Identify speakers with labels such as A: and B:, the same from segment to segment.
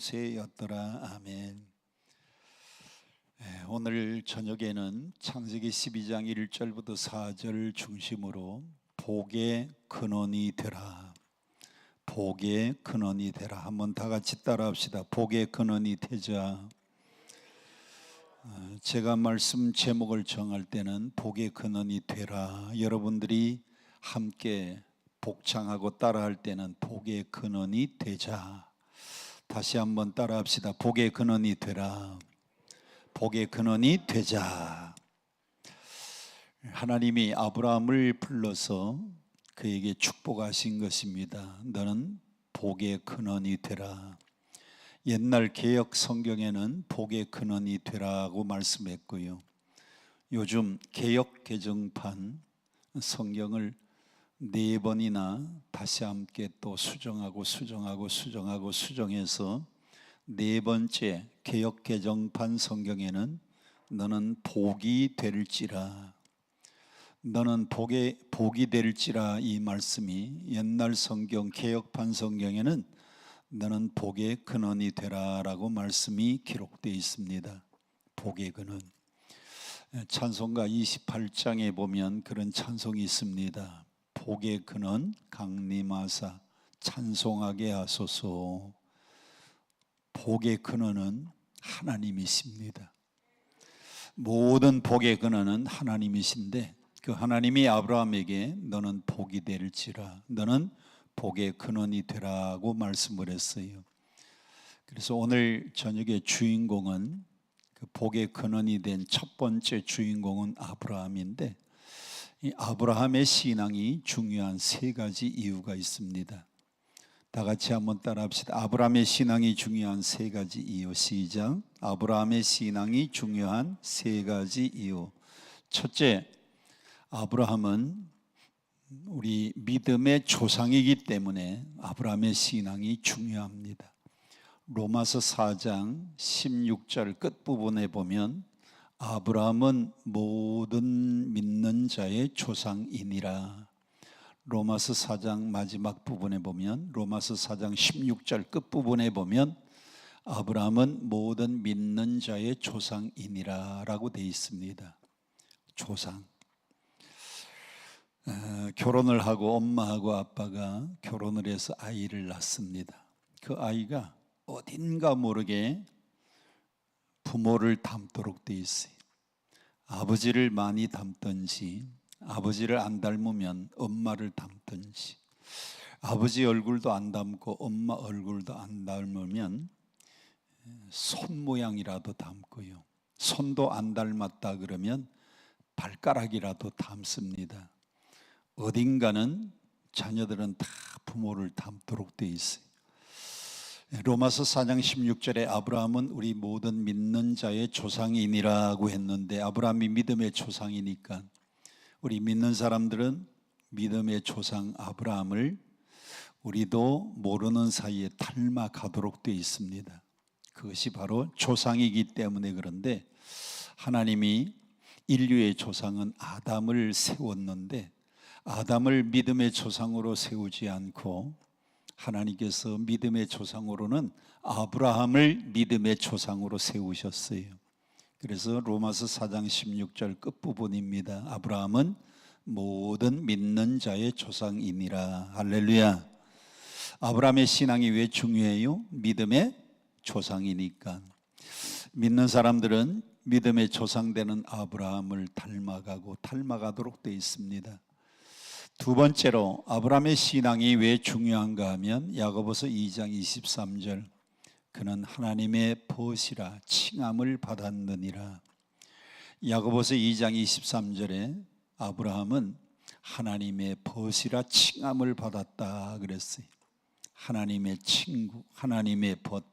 A: 새였더라. 아멘. 오늘 저녁에는 창세기 12장 1절부터 4절 중심으로 복의 근원이 되라. 복의 근원이 되라. 한번 다 같이 따라합시다. 복의 근원이 되자. 제가 말씀 제목을 정할 때는 복의 근원이 되라. 여러분들이 함께 복창하고 따라할 때는 복의 근원이 되자. 다시 한번 따라합시다. 복의 근원이 되라. 복의 근원이 되자. 하나님이 아브라함을 불러서 그에게 축복하신 것입니다. 너는 복의 근원이 되라. 옛날 개역 성경에는 복의 근원이 되라고 말씀했고요. 요즘 개역 개정판 성경을 4번이나 다시 함께 또 수정해서 4번째 개역 개정판 성경에는 너는 복이 될지라, 너는 복이 될지라, 이 말씀이 옛날 성경 개역판 성경에는 너는 복의 근원이 되라라고 말씀이 기록되어 있습니다. 복의 근원. 찬송가 28장에 보면 그런 찬송이 있습니다. 복의 근원 강림하사 찬송하게 하소서. 복의 근원은 하나님이십니다. 모든 복의 근원은 하나님이신데 그 하나님이 아브라함에게 너는 복이 될지라, 너는 복의 근원이 되라고 말씀을 했어요. 그래서 오늘 저녁의 주인공은, 그 복의 근원이 된 첫 번째 주인공은 아브라함인데, 이 아브라함의 신앙이 중요한 3가지 이유가 있습니다. 다 같이 한번 따라합시다. 아브라함의 신앙이 중요한 3가지 이유. 시작. 아브라함의 신앙이 중요한 3가지 이유. 첫째, 아브라함은 우리 믿음의 조상이기 때문에 아브라함의 신앙이 중요합니다. 로마서 4장 16절 끝부분에 보면 아브라함은 모든 믿는 자의 조상이니라. 로마서 4장 마지막 부분에 보면, 로마서 4장 16절 끝부분에 보면 아브라함은 모든 믿는 자의 조상이니라 라고 되어 있습니다. 조상. 결혼을 하고 엄마하고 아빠가 결혼을 해서 아이를 낳습니다. 그 아이가 어딘가 모르게 부모를 닮도록 되어 있어요. 아버지를 많이 닮든지, 아버지를 안 닮으면 엄마를 닮든지, 아버지 얼굴도 안 닮고 엄마 얼굴도 안 닮으면 손 모양이라도 닮고요. 손도 안 닮았다 그러면 발가락이라도 닮습니다. 어딘가는 자녀들은 다 부모를 닮도록 되어 있어요. 로마서 4장 16절에 아브라함은 우리 모든 믿는 자의 조상이니라고 했는데, 아브라함이 믿음의 조상이니까 우리 믿는 사람들은 믿음의 조상 아브라함을 우리도 모르는 사이에 닮아가도록 되어 있습니다. 그것이 바로 조상이기 때문에 그런데, 하나님이 인류의 조상은 아담을 세웠는데 아담을 믿음의 조상으로 세우지 않고 하나님께서 믿음의 조상으로는 아브라함을 믿음의 조상으로 세우셨어요. 그래서 로마서 4장 16절 끝부분입니다. 아브라함은 모든 믿는 자의 조상이니라. 할렐루야. 아브라함의 신앙이 왜 중요해요? 믿음의 조상이니까. 믿는 사람들은 믿음의 조상되는 아브라함을 닮아가도록 되어 있습니다. 두 번째로 아브라함의 신앙이 왜 중요한가 하면 야고보서 2장 23절, 그는 하나님의 벗이라 칭함을 받았느니라. 야고보서 2장 23절에 아브라함은 하나님의 벗이라 칭함을 받았다 그랬어요. 하나님의 친구, 하나님의 벗.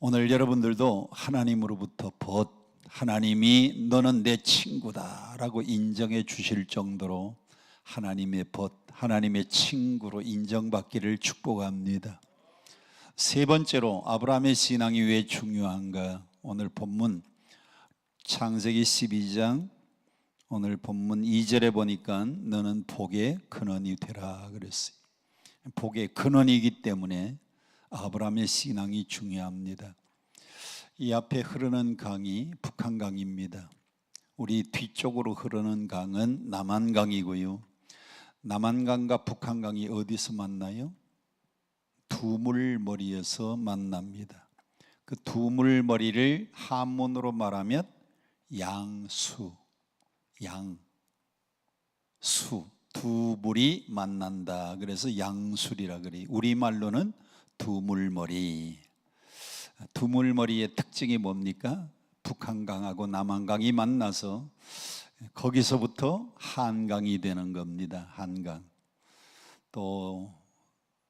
A: 오늘 여러분들도 하나님으로부터 벗, 하나님이 너는 내 친구다 라고 인정해 주실 정도로 하나님의 벗, 하나님의 친구로 인정받기를 축복합니다. 세 번째로 아브라함의 신앙이 왜 중요한가? 오늘 본문 창세기 12장 오늘 본문 2절에 보니까 너는 복의 근원이 되라 그랬어요. 복의 근원이기 때문에 아브라함의 신앙이 중요합니다. 이 앞에 흐르는 강이 북한강입니다. 우리 뒤쪽으로 흐르는 강은 남한강이고요. 남한강과 북한강이 어디서 만나요? 두물머리에서 만납니다. 그 두물머리를 한문으로 말하면 양수, 양수, 두 물이 만난다. 그래서 양술이라 그래요. 우리말로는 두물머리. 두물머리의 특징이 뭡니까? 북한강하고 남한강이 만나서 거기서부터 한강이 되는 겁니다. 한강. 또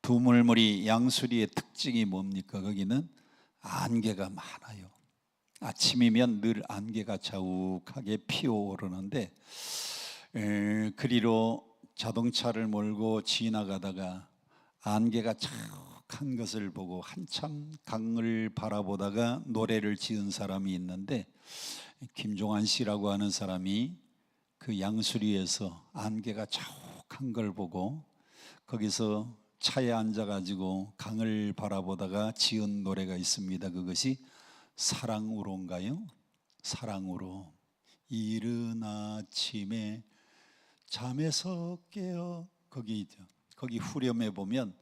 A: 두물머리 양수리의 특징이 뭡니까? 거기는 안개가 많아요. 아침이면 늘 안개가 자욱하게 피어오르는데 그리로 자동차를 몰고 지나가다가 안개가 자욱한 것을 보고 한참 강을 바라보다가 노래를 지은 사람이 있는데, 김종환 씨라고 하는 사람이 그 양수리에서 안개가 자욱한 걸 보고 거기서 차에 앉아가지고 강을 바라보다가 지은 노래가 있습니다. 그것이 사랑으로인가요? 사랑으로. 이른 아침에 잠에서 깨어, 거기 후렴에 보면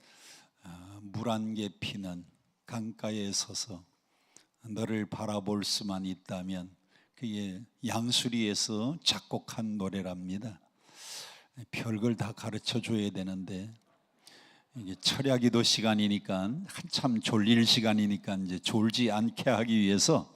A: 물안개 피는 강가에 서서 너를 바라볼 수만 있다면, 그게 양수리에서 작곡한 노래랍니다. 별걸 다 가르쳐 줘야 되는데 이게 철야기도 시간이니까, 한참 졸릴 시간이니까 이제 졸지 않게 하기 위해서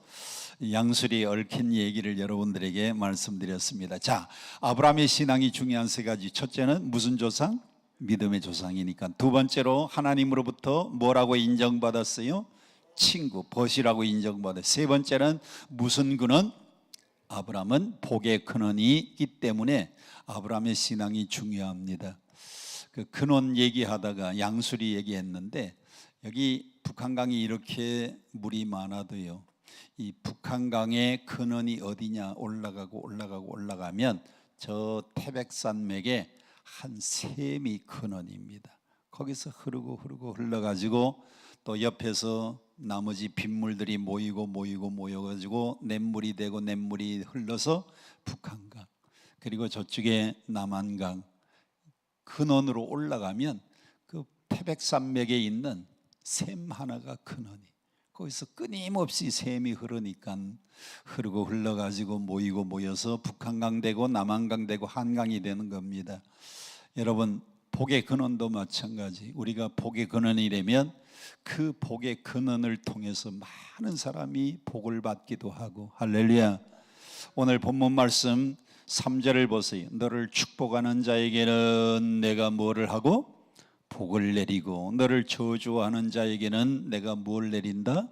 A: 양수리에 얽힌 얘기를 여러분들에게 말씀드렸습니다. 자, 아브라함의 신앙이 중요한 세 가지. 첫째는 무슨 조상? 믿음의 조상이니까. 두 번째로 하나님으로부터 뭐라고 인정받았어요? 친구, 벗이라고 인정받았어요. 세 번째는 무슨 근원? 아브라함은 복의 근원이 있기 때문에 아브라함의 신앙이 중요합니다. 그 근원 얘기하다가 양수리 얘기했는데, 여기 북한강이 이렇게 물이 많아도요, 이 북한강의 근원이 어디냐? 올라가면 저 태백산맥에 한 샘이 근원입니다. 거기서 흐르고 흘러가지고 또 옆에서 나머지 빗물들이 모여가지고 냇물이 되고 냇물이 흘러서 북한강, 그리고 저쪽에 남한강 근원으로 올라가면 그 태백산맥에 있는 샘 하나가 근원이, 거기서 끊임없이 샘이 흐르니까 흐르고 흘러가지고 모여서 북한강 되고 남한강 되고 한강이 되는 겁니다. 여러분, 복의 근원도 마찬가지. 우리가 복의 근원이 되면 그 복의 근원을 통해서 많은 사람이 복을 받기도 하고. 할렐루야. 오늘 본문 말씀 3절을 보세요. 너를 축복하는 자에게는 내가 뭐를 하고? 복을 내리고, 너를 저주하는 자에게는 내가 뭘 내린다?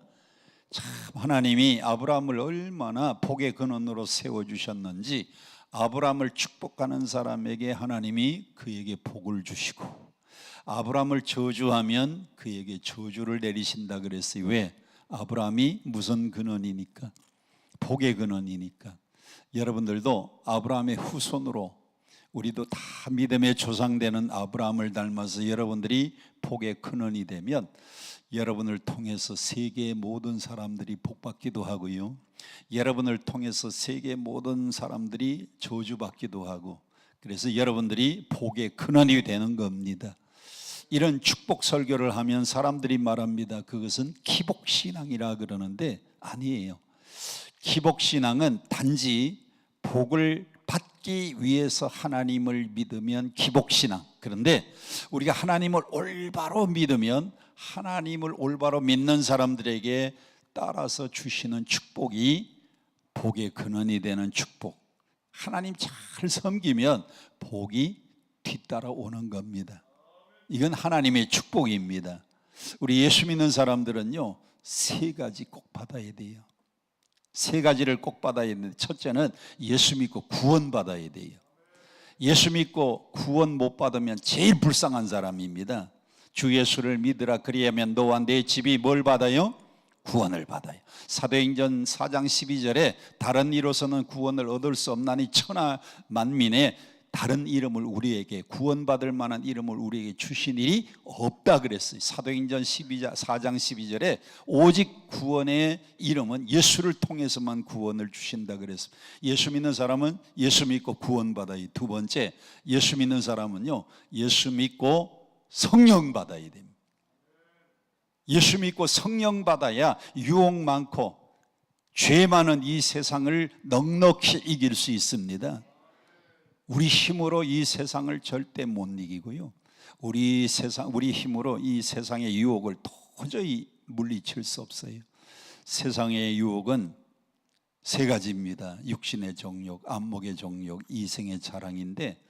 A: 참, 하나님이 아브라함을 얼마나 복의 근원으로 세워주셨는지, 아브라함을 축복하는 사람에게 하나님이 그에게 복을 주시고, 아브라함을 저주하면 그에게 저주를 내리신다 그랬어요. 왜? 아브라함이 무슨 근원이니까? 복의 근원이니까. 여러분들도 아브라함의 후손으로, 우리도 다 믿음의 조상되는 아브라함을 닮아서 여러분들이 복의 근원이 되면 여러분을 통해서 세계의 모든 사람들이 복받기도 하고요, 여러분을 통해서 세계의 모든 사람들이 저주받기도 하고, 그래서 여러분들이 복의 근원이 되는 겁니다. 이런 축복 설교를 하면 사람들이 말합니다. 그것은 기복신앙이라 그러는데 아니에요. 기복신앙은 단지 복을 받기 위해서 하나님을 믿으면 기복신앙. 그런데 우리가 하나님을 올바로 믿으면 하나님을 올바로 믿는 사람들에게 따라서 주시는 축복이 복의 근원이 되는 축복. 하나님 잘 섬기면 복이 뒤따라 오는 겁니다. 이건 하나님의 축복입니다. 우리 예수 믿는 사람들은요, 세 가지 꼭 받아야 돼요. 세 가지를 꼭 받아야 되는데, 첫째는 예수 믿고 구원 받아야 돼요. 예수 믿고 구원 못 받으면 제일 불쌍한 사람입니다. 주 예수를 믿으라, 그리하면 너와 내 집이 뭘 받아요? 구원을 받아요. 사도행전 4장 12절에 다른 이로서는 구원을 얻을 수 없나니 천하 만민의 다른 이름을 우리에게 구원받을 만한 이름을 우리에게 주신 일이 없다 그랬어요. 사도행전 4장 12절에 오직 구원의 이름은 예수를 통해서만 구원을 주신다 그랬어요. 예수 믿는 사람은 예수 믿고 구원받아야. 두 번째, 예수 믿는 사람은요, 예수 믿고 성령 받아야 됩니다. 예수 믿고 성령 받아야 유혹 많고 죄 많은 이 세상을 넉넉히 이길 수 있습니다. 우리 힘으로 이 세상을 절대 못 이기고요, 우리 힘으로 이 세상의 유혹을 도저히 물리칠 수 없어요. 세상의 유혹은 세 가지입니다. 육신의 정욕, 안목의 정욕, 이생의 자랑인데,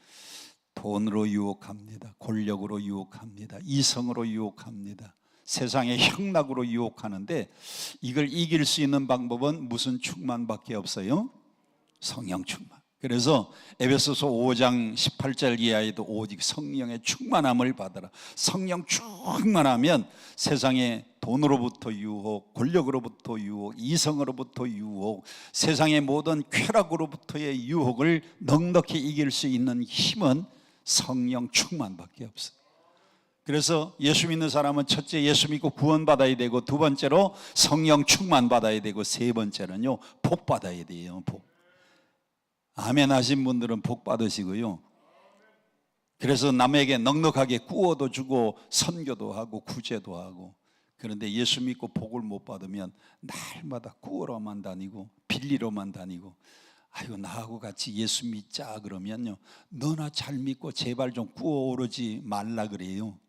A: 돈으로 유혹합니다. 권력으로 유혹합니다. 이성으로 유혹합니다. 세상의 향락으로 유혹하는데, 이걸 이길 수 있는 방법은 무슨 충만밖에 없어요? 성령 충만. 그래서 에베소서 5장 18절 이하에도 오직 성령의 충만함을 받아라. 성령 충만하면 세상의 돈으로부터 유혹, 권력으로부터 유혹, 이성으로부터 유혹, 세상의 모든 쾌락으로부터의 유혹을 넉넉히 이길 수 있는 힘은 성령 충만밖에 없어요. 그래서 예수 믿는 사람은 첫째 예수 믿고 구원받아야 되고, 두 번째로 성령 충만 받아야 되고, 세 번째는요, 복 받아야 돼요. 복. 아멘 하신 분들은 복 받으시고요, 그래서 남에게 넉넉하게 구워도 주고 선교도 하고 구제도 하고. 그런데 예수 믿고 복을 못 받으면 날마다 구워로만 다니고 빌리로만 다니고, 아이고 나하고 같이 예수 믿자 그러면요, 너나 잘 믿고 제발 좀 구워 오르지 말라 그래요.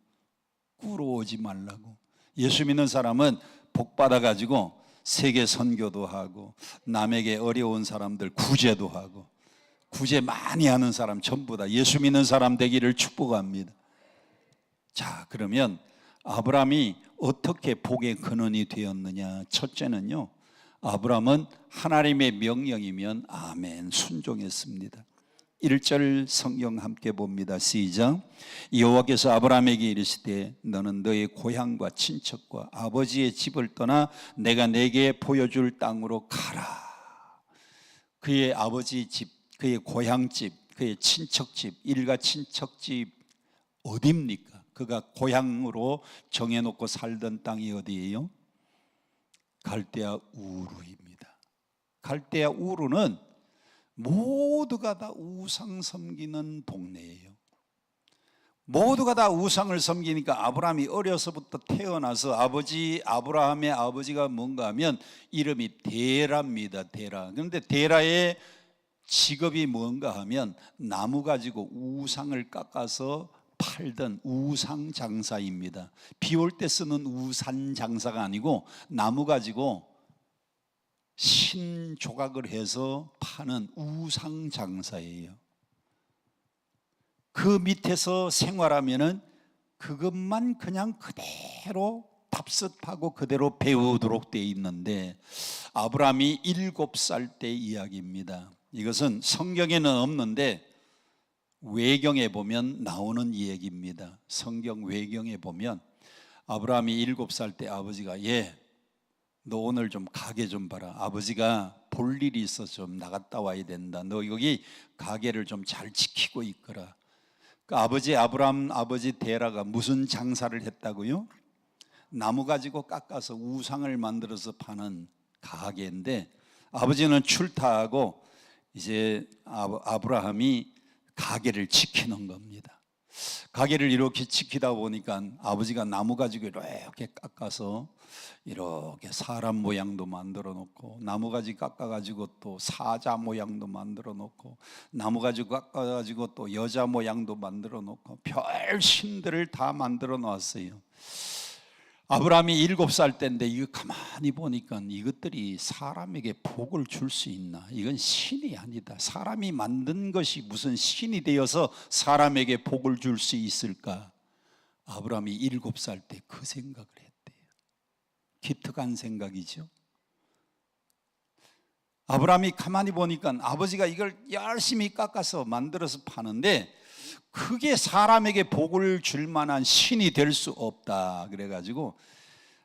A: 구워 오지 말라고. 예수 믿는 사람은 복 받아가지고 세계 선교도 하고, 남에게 어려운 사람들 구제도 하고, 구제 많이 하는 사람 전부 다 예수 믿는 사람 되기를 축복합니다. 자, 그러면 아브라함이 어떻게 복의 근원이 되었느냐? 첫째는요, 아브라함은 하나님의 명령이면 아멘 순종했습니다. 1절 성경 함께 봅니다. 시작. 여호와께서 아브라함에게 이르시되 너는 너의 고향과 친척과 아버지의 집을 떠나 내가 내게 보여줄 땅으로 가라. 그의 아버지 집, 그의 고향집, 그의 친척집, 일가 친척집 어디입니까? 그가 고향으로 정해놓고 살던 땅이 어디예요? 갈대아 우르입니다. 갈대아 우르는 모두가 다 우상 섬기는 동네예요. 모두가 다 우상을 섬기니까 아브라함이 어려서부터 태어나서 아브라함의 아버지가 뭔가 하면 이름이 데라입니다. 데라. 그런데 데라의 직업이 뭔가 하면 나무 가지고 우상을 깎아서 팔던 우상 장사입니다. 비 올 때 쓰는 우산 장사가 아니고 나무 가지고 신 조각을 해서 파는 우상 장사예요. 그 밑에서 생활하면은 그것만 그냥 그대로 답습하고 그대로 배우도록 되어 있는데, 아브라함이 7살 때 이야기입니다. 이것은 성경에는 없는데 외경에 보면 나오는 이야기입니다. 성경 외경에 보면 아브라함이 7살 때 아버지가 너 오늘 좀 가게 좀 봐라. 아버지가 볼 일이 있어서 좀 나갔다 와야 된다. 너 여기 가게를 좀 잘 지키고 있거라. 그 아브라함 아버지 데라가 무슨 장사를 했다고요? 나무 가지고 깎아서 우상을 만들어서 파는 가게인데, 아버지는 출타하고 이제 아브라함이 가게를 지키는 겁니다. 가게를 이렇게 지키다 보니까 아버지가 나무 가지고 이렇게 깎아서 이렇게 사람 모양도 만들어 놓고, 나무 가지 깎아 가지고 또 사자 모양도 만들어 놓고, 나무 가지고 깎아 가지고 또 여자 모양도 만들어 놓고, 별 신들을 다 만들어 놨어요. 아브라함이 7살 때인데 이거 가만히 보니까 이것들이 사람에게 복을 줄 수 있나? 이건 신이 아니다. 사람이 만든 것이 무슨 신이 되어서 사람에게 복을 줄 수 있을까? 아브라함이 7살 때 그 생각을 했대요. 기특한 생각이죠. 아브라함이 가만히 보니까 아버지가 이걸 열심히 깎아서 만들어서 파는데 그게 사람에게 복을 줄 만한 신이 될 수 없다. 그래가지고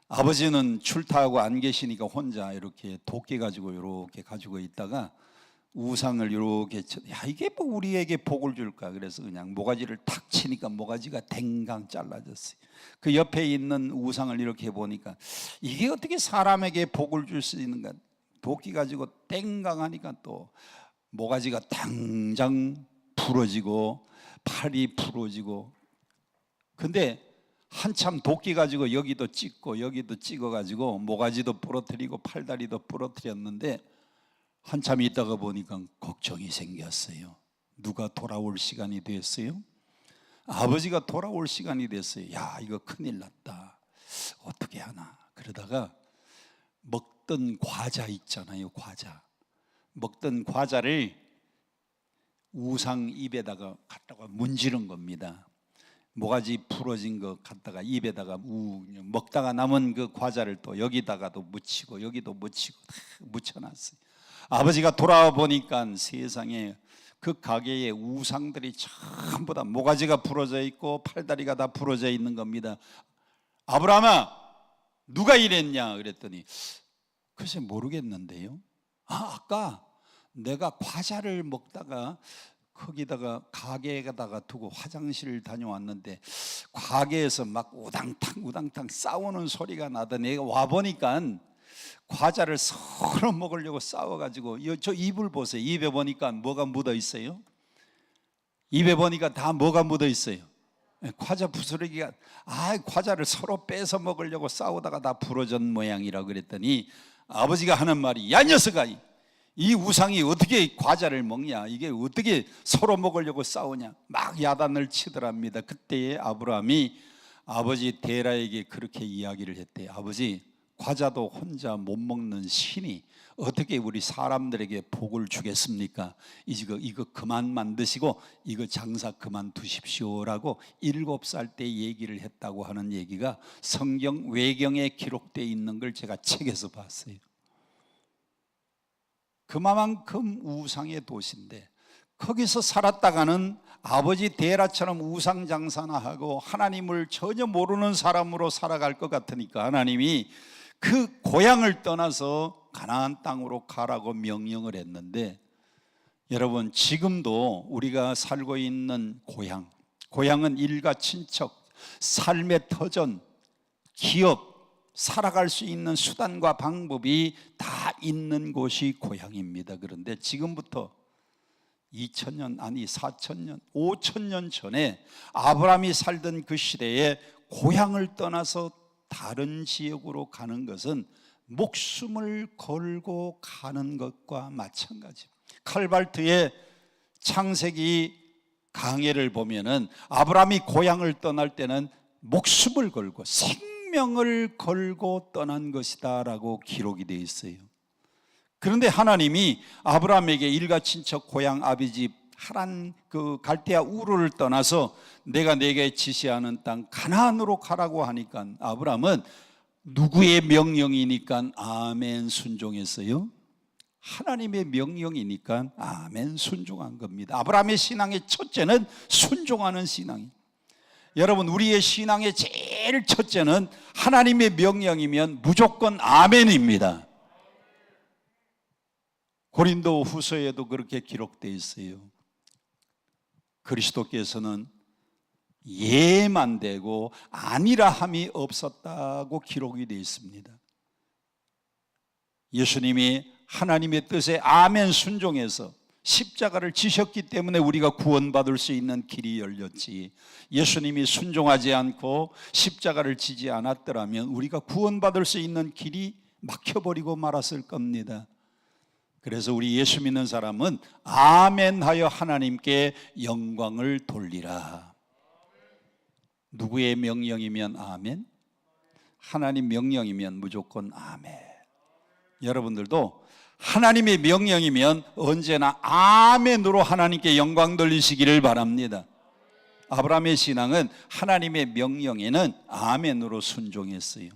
A: 아버지는 출타하고 안 계시니까 혼자 이렇게 도끼 가지고 이렇게 가지고 있다가 우상을 이렇게 야 이게 뭐 우리에게 복을 줄까? 그래서 그냥 모가지를 탁 치니까 모가지가 댕강 잘라졌어요. 그 옆에 있는 우상을 이렇게 보니까 이게 어떻게 사람에게 복을 줄 수 있는가? 도끼 가지고 땡강 하니까 또 모가지가 당장 부러지고 팔이 부러지고. 근데 한참 도끼 가지고 여기도 찍고 여기도 찍어 가지고 모가지도 부러뜨리고 팔다리도 부러뜨렸는데 한참 있다가 보니까 걱정이 생겼어요. 누가 돌아올 시간이 됐어요? 아버지가 돌아올 시간이 됐어요. 야 이거 큰일 났다. 어떻게 하나. 그러다가 먹던 과자 있잖아요. 과자. 먹던 과자를 우상 입에다가 갖다가 문지른 겁니다. 모가지 부러진 거 갖다가 입에다가 먹다가 남은 그 과자를 또 여기다가도 묻히고 여기도 묻히고 다 묻혀놨어요. 아버지가 돌아와 보니까 세상에 그 가게에 우상들이 전부 다 모가지가 부러져 있고 팔다리가 다 부러져 있는 겁니다. 아브라함아 누가 이랬냐 그랬더니 글쎄 모르겠는데요. 아까 내가 과자를 먹다가 거기다가 가게에다가 두고 화장실을 다녀왔는데 가게에서 막 우당탕 싸우는 소리가 나더니 내가 와보니까 과자를 서로 먹으려고 싸워가지고 저 입을 보세요. 입에 보니까 뭐가 묻어 있어요? 입에 보니까 다 뭐가 묻어 있어요? 과자 부스러기가 과자를 서로 뺏어 먹으려고 싸우다가 다 부러진 모양이라고 그랬더니 아버지가 하는 말이 야 녀석아 이 우상이 어떻게 과자를 먹냐 이게 어떻게 서로 먹으려고 싸우냐 막 야단을 치더랍니다. 그때에 아브라함이 아버지 데라에게 그렇게 이야기를 했대요. 아버지 과자도 혼자 못 먹는 신이 어떻게 우리 사람들에게 복을 주겠습니까? 이거 그만 만드시고 이거 장사 그만두십시오라고 7살 때 얘기를 했다고 하는 얘기가 성경 외경에 기록되어 있는 걸 제가 책에서 봤어요. 그만큼 우상의 도시인데 거기서 살았다가는 아버지 데라처럼 우상 장사나 하고 하나님을 전혀 모르는 사람으로 살아갈 것 같으니까 하나님이 그 고향을 떠나서 가나안 땅으로 가라고 명령을 했는데 여러분 지금도 우리가 살고 있는 고향은 일가 친척, 삶의 터전, 기업, 살아갈 수 있는 수단과 방법이 다 있는 곳이 고향입니다. 그런데 지금부터 2000년 아니 4000년 5000년 전에 아브라함이 살던 그 시대에 고향을 떠나서 다른 지역으로 가는 것은 목숨을 걸고 가는 것과 마찬가지입니다. 칼발트의 창세기 강해를 보면은 아브라함이 고향을 떠날 때는 목숨을 걸고 생명을 걸고 떠난 것이다라고 기록이 되어 있어요. 그런데 하나님이 아브라함에게 일가 친척 고향 아비집 하란 그 갈대아 우르를 떠나서 내가 내게 지시하는 땅 가나안으로 가라고 하니까 아브라함은 누구의 명령이니까 아멘 순종했어요? 하나님의 명령이니까 아멘 순종한 겁니다. 아브라함의 신앙의 첫째는 순종하는 신앙이에요. 여러분 우리의 신앙의 제일 첫째는 하나님의 명령이면 무조건 아멘입니다. 고린도 후서에도 그렇게 기록되어 있어요. 그리스도께서는 예만 되고 아니라 함이 없었다고 기록이 되어 있습니다. 예수님이 하나님의 뜻에 아멘 순종해서 십자가를 지셨기 때문에 우리가 구원받을 수 있는 길이 열렸지, 예수님이 순종하지 않고 십자가를 지지 않았더라면 우리가 구원받을 수 있는 길이 막혀버리고 말았을 겁니다. 그래서 우리 예수 믿는 사람은 아멘하여 하나님께 영광을 돌리라. 누구의 명령이면 아멘? 하나님 명령이면 무조건 아멘. 여러분들도 하나님의 명령이면 언제나 아멘으로 하나님께 영광 돌리시기를 바랍니다. 아브라함의 신앙은 하나님의 명령에는 아멘으로 순종했어요.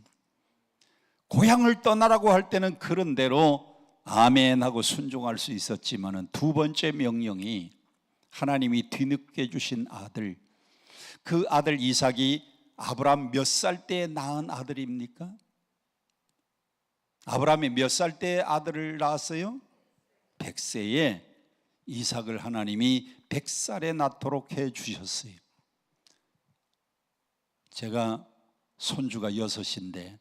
A: 고향을 떠나라고 할 때는 그런 대로 아멘하고 순종할 수 있었지만 두 번째 명령이 하나님이 뒤늦게 주신 아들, 그 아들 이삭이 아브라함 몇 살 때 낳은 아들입니까? 아브라함이 몇 살 때 아들을 낳았어요? 100세에 이삭을 하나님이 100살에 낳도록 해 주셨어요. 제가 손주가 6인데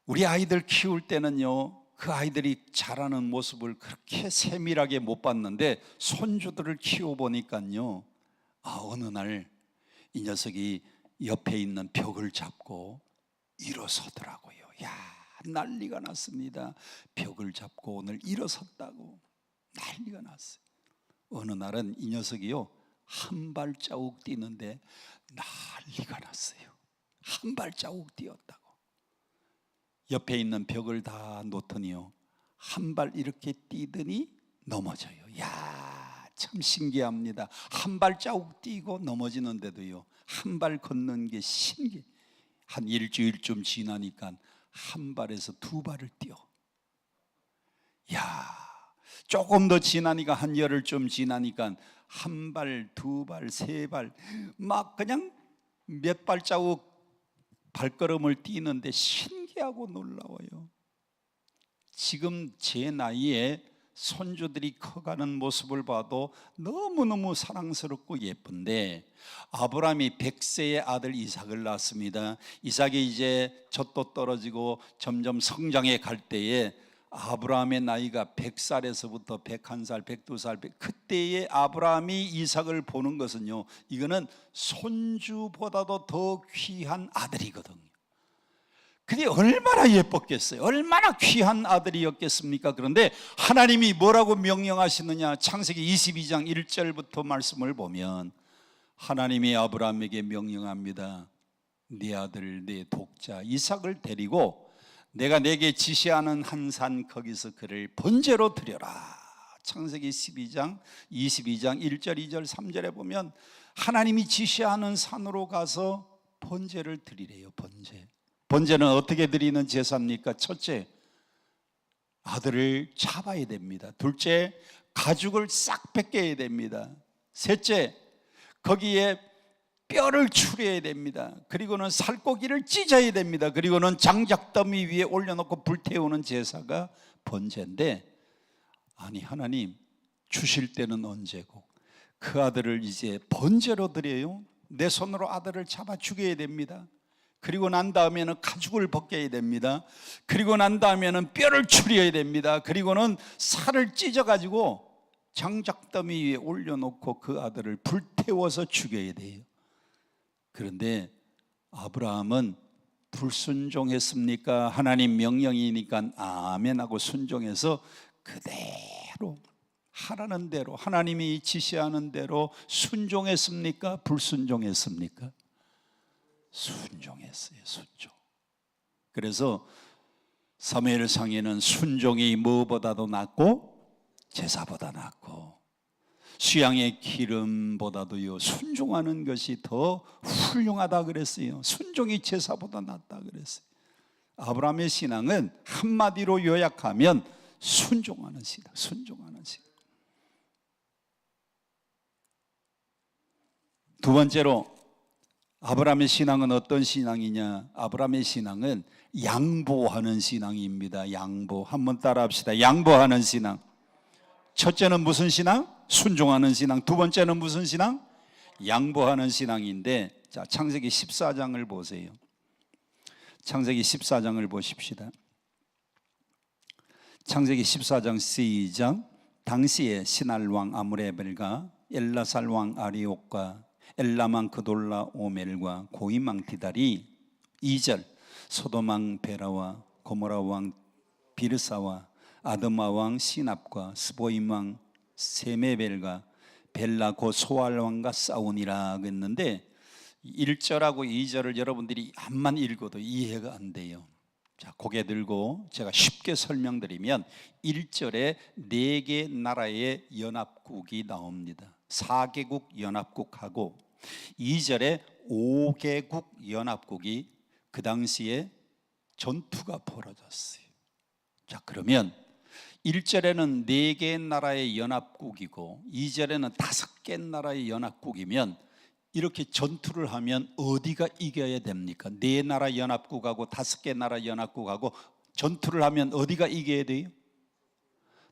A: 우리 아이들 키울 때는요, 그 아이들이 자라는 모습을 그렇게 세밀하게 못 봤는데 손주들을 키워보니까요, 어느 날 이 녀석이 옆에 있는 벽을 잡고 일어서더라고요. 야, 난리가 났습니다. 벽을 잡고 오늘 일어섰다고 난리가 났어요. 어느 날은 이 녀석이요, 한 발자국 뛰는데 난리가 났어요. 한 발자국 뛰었다고. 옆에 있는 벽을 다 놓더니요, 한 발 이렇게 뛰더니 넘어져요. 야, 참 신기합니다. 한 발자국 뛰고 넘어지는데도요, 한 발 걷는 게 신기해. 한 일주일쯤 지나니까 한 발에서 두 발을 뛰어. 야, 조금 더 지나니까 한 열흘쯤 지나니까 한 발, 두 발, 세 발, 막 그냥 몇 발자국 발걸음을 뛰는데 신기하고 놀라워요. 지금 제 나이에 손주들이 커가는 모습을 봐도 너무너무 사랑스럽고 예쁜데, 아브라함이 100세의 아들 이삭을 낳았습니다. 이삭이 이제 젖도 떨어지고 점점 성장해 갈 때에 아브라함의 나이가 100살에서부터 101살, 102살, 그때의 아브라함이 이삭을 보는 것은요, 이거는 손주보다도 더 귀한 아들이거든요. 그게 얼마나 예뻤겠어요. 얼마나 귀한 아들이었겠습니까? 그런데 하나님이 뭐라고 명령하시느냐, 창세기 22장 1절부터 말씀을 보면 하나님이 아브라함에게 명령합니다. 네 아들, 네 독자 이삭을 데리고 내가 내게 지시하는 한 산 거기서 그를 번제로 드려라. 창세기 12장 22장 1절 2절 3절에 보면 하나님이 지시하는 산으로 가서 번제를 드리래요. 번제는 어떻게 드리는 제사입니까? 첫째, 아들을 잡아야 됩니다. 둘째, 가죽을 싹 벗겨야 됩니다. 셋째, 거기에 뼈를 추려야 됩니다. 그리고는 살코기를 찢어야 됩니다. 그리고는 장작더미 위에 올려놓고 불태우는 제사가 번제인데, 아니 하나님 주실 때는 언제고 그 아들을 이제 번제로 드려요? 내 손으로 아들을 잡아 죽여야 됩니다. 그리고 난 다음에는 가죽을 벗겨야 됩니다. 그리고 난 다음에는 뼈를 추려야 됩니다. 그리고는 살을 찢어가지고 장작더미 위에 올려놓고 그 아들을 불태워서 죽여야 돼요. 그런데 아브라함은 불순종했습니까? 하나님 명령이니까 아멘 하고 순종해서 그대로 하라는 대로, 하나님이 지시하는 대로 순종했습니까? 불순종했습니까? 순종했어요. 순종. 그래서 사무엘상에는 순종이 무엇보다도 낫고 제사보다 낫고 수양의 기름보다도요 순종하는 것이 더 훌륭하다 그랬어요. 순종이 제사보다 낫다 그랬어요. 아브라함의 신앙은 한마디로 요약하면 순종하는 신앙, 순종하는 신앙. 두 번째로 아브라함의 신앙은 어떤 신앙이냐? 아브라함의 신앙은 양보하는 신앙입니다. 양보. 한번 따라 합시다. 양보하는 신앙. 첫째는 무슨 신앙? 순종하는 신앙. 두 번째는 무슨 신앙? 양보하는 신앙인데, 자, 창세기 14장을 보세요. 창세기 14장을 보십시다. 창세기 14장 시작. 당시에 시날왕 아므레벨과 엘라살왕 아리옥과 엘라망 그돌라 오멜과 고임왕 디달이 2절 소돔왕 베라와 고모라왕 비르사와 아드마왕 시납과 스보임왕 세메벨과 벨라 고 소알왕과 싸우니라 했는데 1절하고 2절을 여러분들이 한만 읽어도 이해가 안 돼요. 자, 고개 들고 제가 쉽게 설명드리면 1절에 4개 나라의 연합국이 나옵니다. 4개국 연합국하고 2절에 5개국 연합국이 그 당시에 전투가 벌어졌어요. 자, 그러면 1절에는 4개 나라의 연합국이고 2절에는 5개 나라의 연합국이면 이렇게 전투를 하면 어디가 이겨야 됩니까? 4나라 연합국하고 5개 나라 연합국하고 전투를 하면 어디가 이겨야 돼요?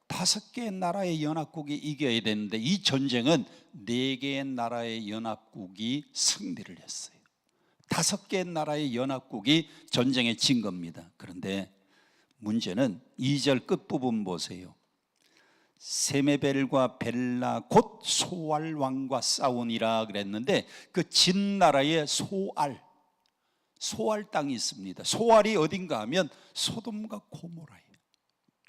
A: 5개의 나라의 연합국이 이겨야 되는데 이 전쟁은 4개의 나라의 연합국이 승리를 했어요. 5개의 나라의 연합국이 전쟁에 진 겁니다. 그런데 문제는 2절 끝부분 보세요. 세메벨과 벨라 곧 소알 왕과 싸우니라 그랬는데 그 진 나라의 소알 땅이 있습니다. 소알이 어딘가 하면 소돔과 고모라예요.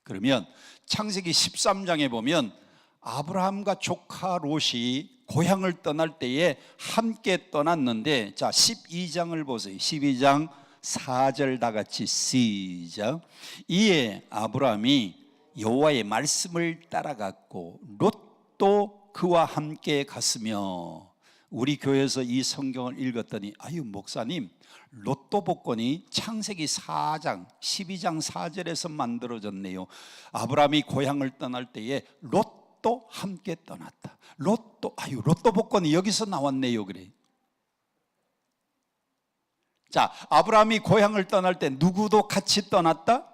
A: 그러면 창세기 13장에 보면 아브라함과 조카 롯이 고향을 떠날 때에 함께 떠났는데, 자 12장을 보세요. 12장 4절 다 같이 시작. 이에 아브라함이 여호와의 말씀을 따라갔고 롯도 그와 함께 갔으며. 우리 교회에서 이 성경을 읽었더니 아유 목사님, 롯도 복권이 창세기 4장 12장 4절에서 만들어졌네요. 아브라함이 고향을 떠날 때에 롯도 함께 떠났다. 롯도 복권이 여기서 나왔네요. 그래. 자, 아브라함이 고향을 떠날 때 누구도 같이 떠났다?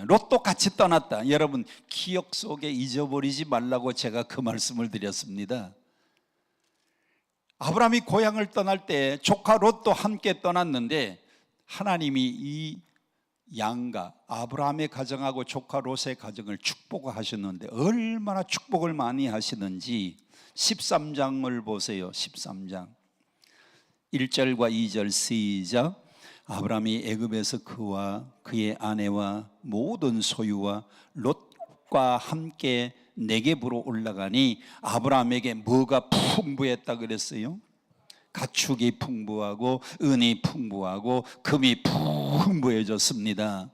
A: 롯도 같이 떠났다. 여러분 기억 속에 잊어버리지 말라고 제가 그 말씀을 드렸습니다. 아브라함이 고향을 떠날 때 조카 롯도 함께 떠났는데 하나님이 이 양가 아브라함의 가정하고 조카 롯의 가정을 축복하셨는데 얼마나 축복을 많이 하시는지 13장을 보세요. 13장 1절과 2절 시작. 아브라함이 애굽에서 그와 그의 아내와 모든 소유와 롯과 함께 네겝으로 올라가니 아브라함에게 뭐가 풍부했다 그랬어요? 가축이 풍부하고 은이 풍부하고 금이 풍부해졌습니다.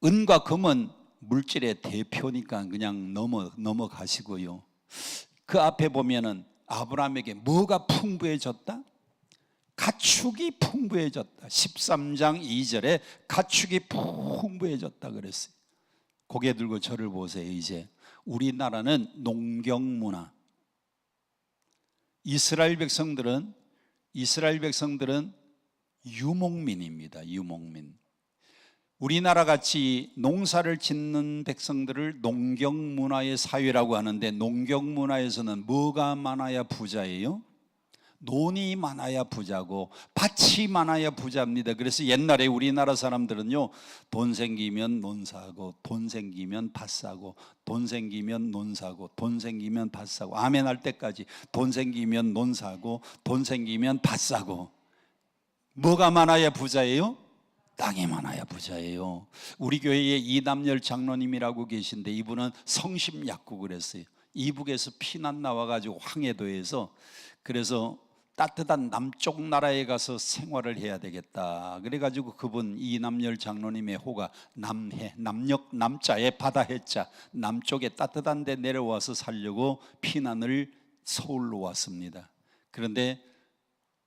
A: 은과 금은 물질의 대표니까 그냥 넘어가시고요. 그 앞에 보면은 아브라함에게 뭐가 풍부해졌다? 가축이 풍부해졌다. 13장 2절에 가축이 풍부해졌다 그랬어요. 고개 들고 저를 보세요. 이제 우리나라는 농경문화, 이스라엘 백성들은 유목민입니다. 유목민. 우리나라 같이 농사를 짓는 백성들을 농경문화의 사회라고 하는데 농경문화에서는 뭐가 많아야 부자예요? 논이 많아야 부자고 밭이 많아야 부자입니다. 그래서 옛날에 우리나라 사람들은요, 돈 생기면 논 사고, 돈 생기면 밭 사고, 돈 생기면 논 사고, 돈 생기면 밭 사고, 아멘 할 때까지 돈 생기면 논 사고, 돈 생기면 밭 사고. 뭐가 많아야 부자예요? 땅이 많아야 부자예요. 우리 교회에 이남열 장로님이라고 계신데 이분은 성심약국을 했어요. 이북에서 피난 나와가지고 황해도에서, 그래서 따뜻한 남쪽 나라에 가서 생활을 해야 되겠다. 그래가지고 그분 이남열 장로님의 호가 남해, 남자에 바다 해자, 남쪽에 따뜻한 데 내려와서 살려고 피난을 서울로 왔습니다. 그런데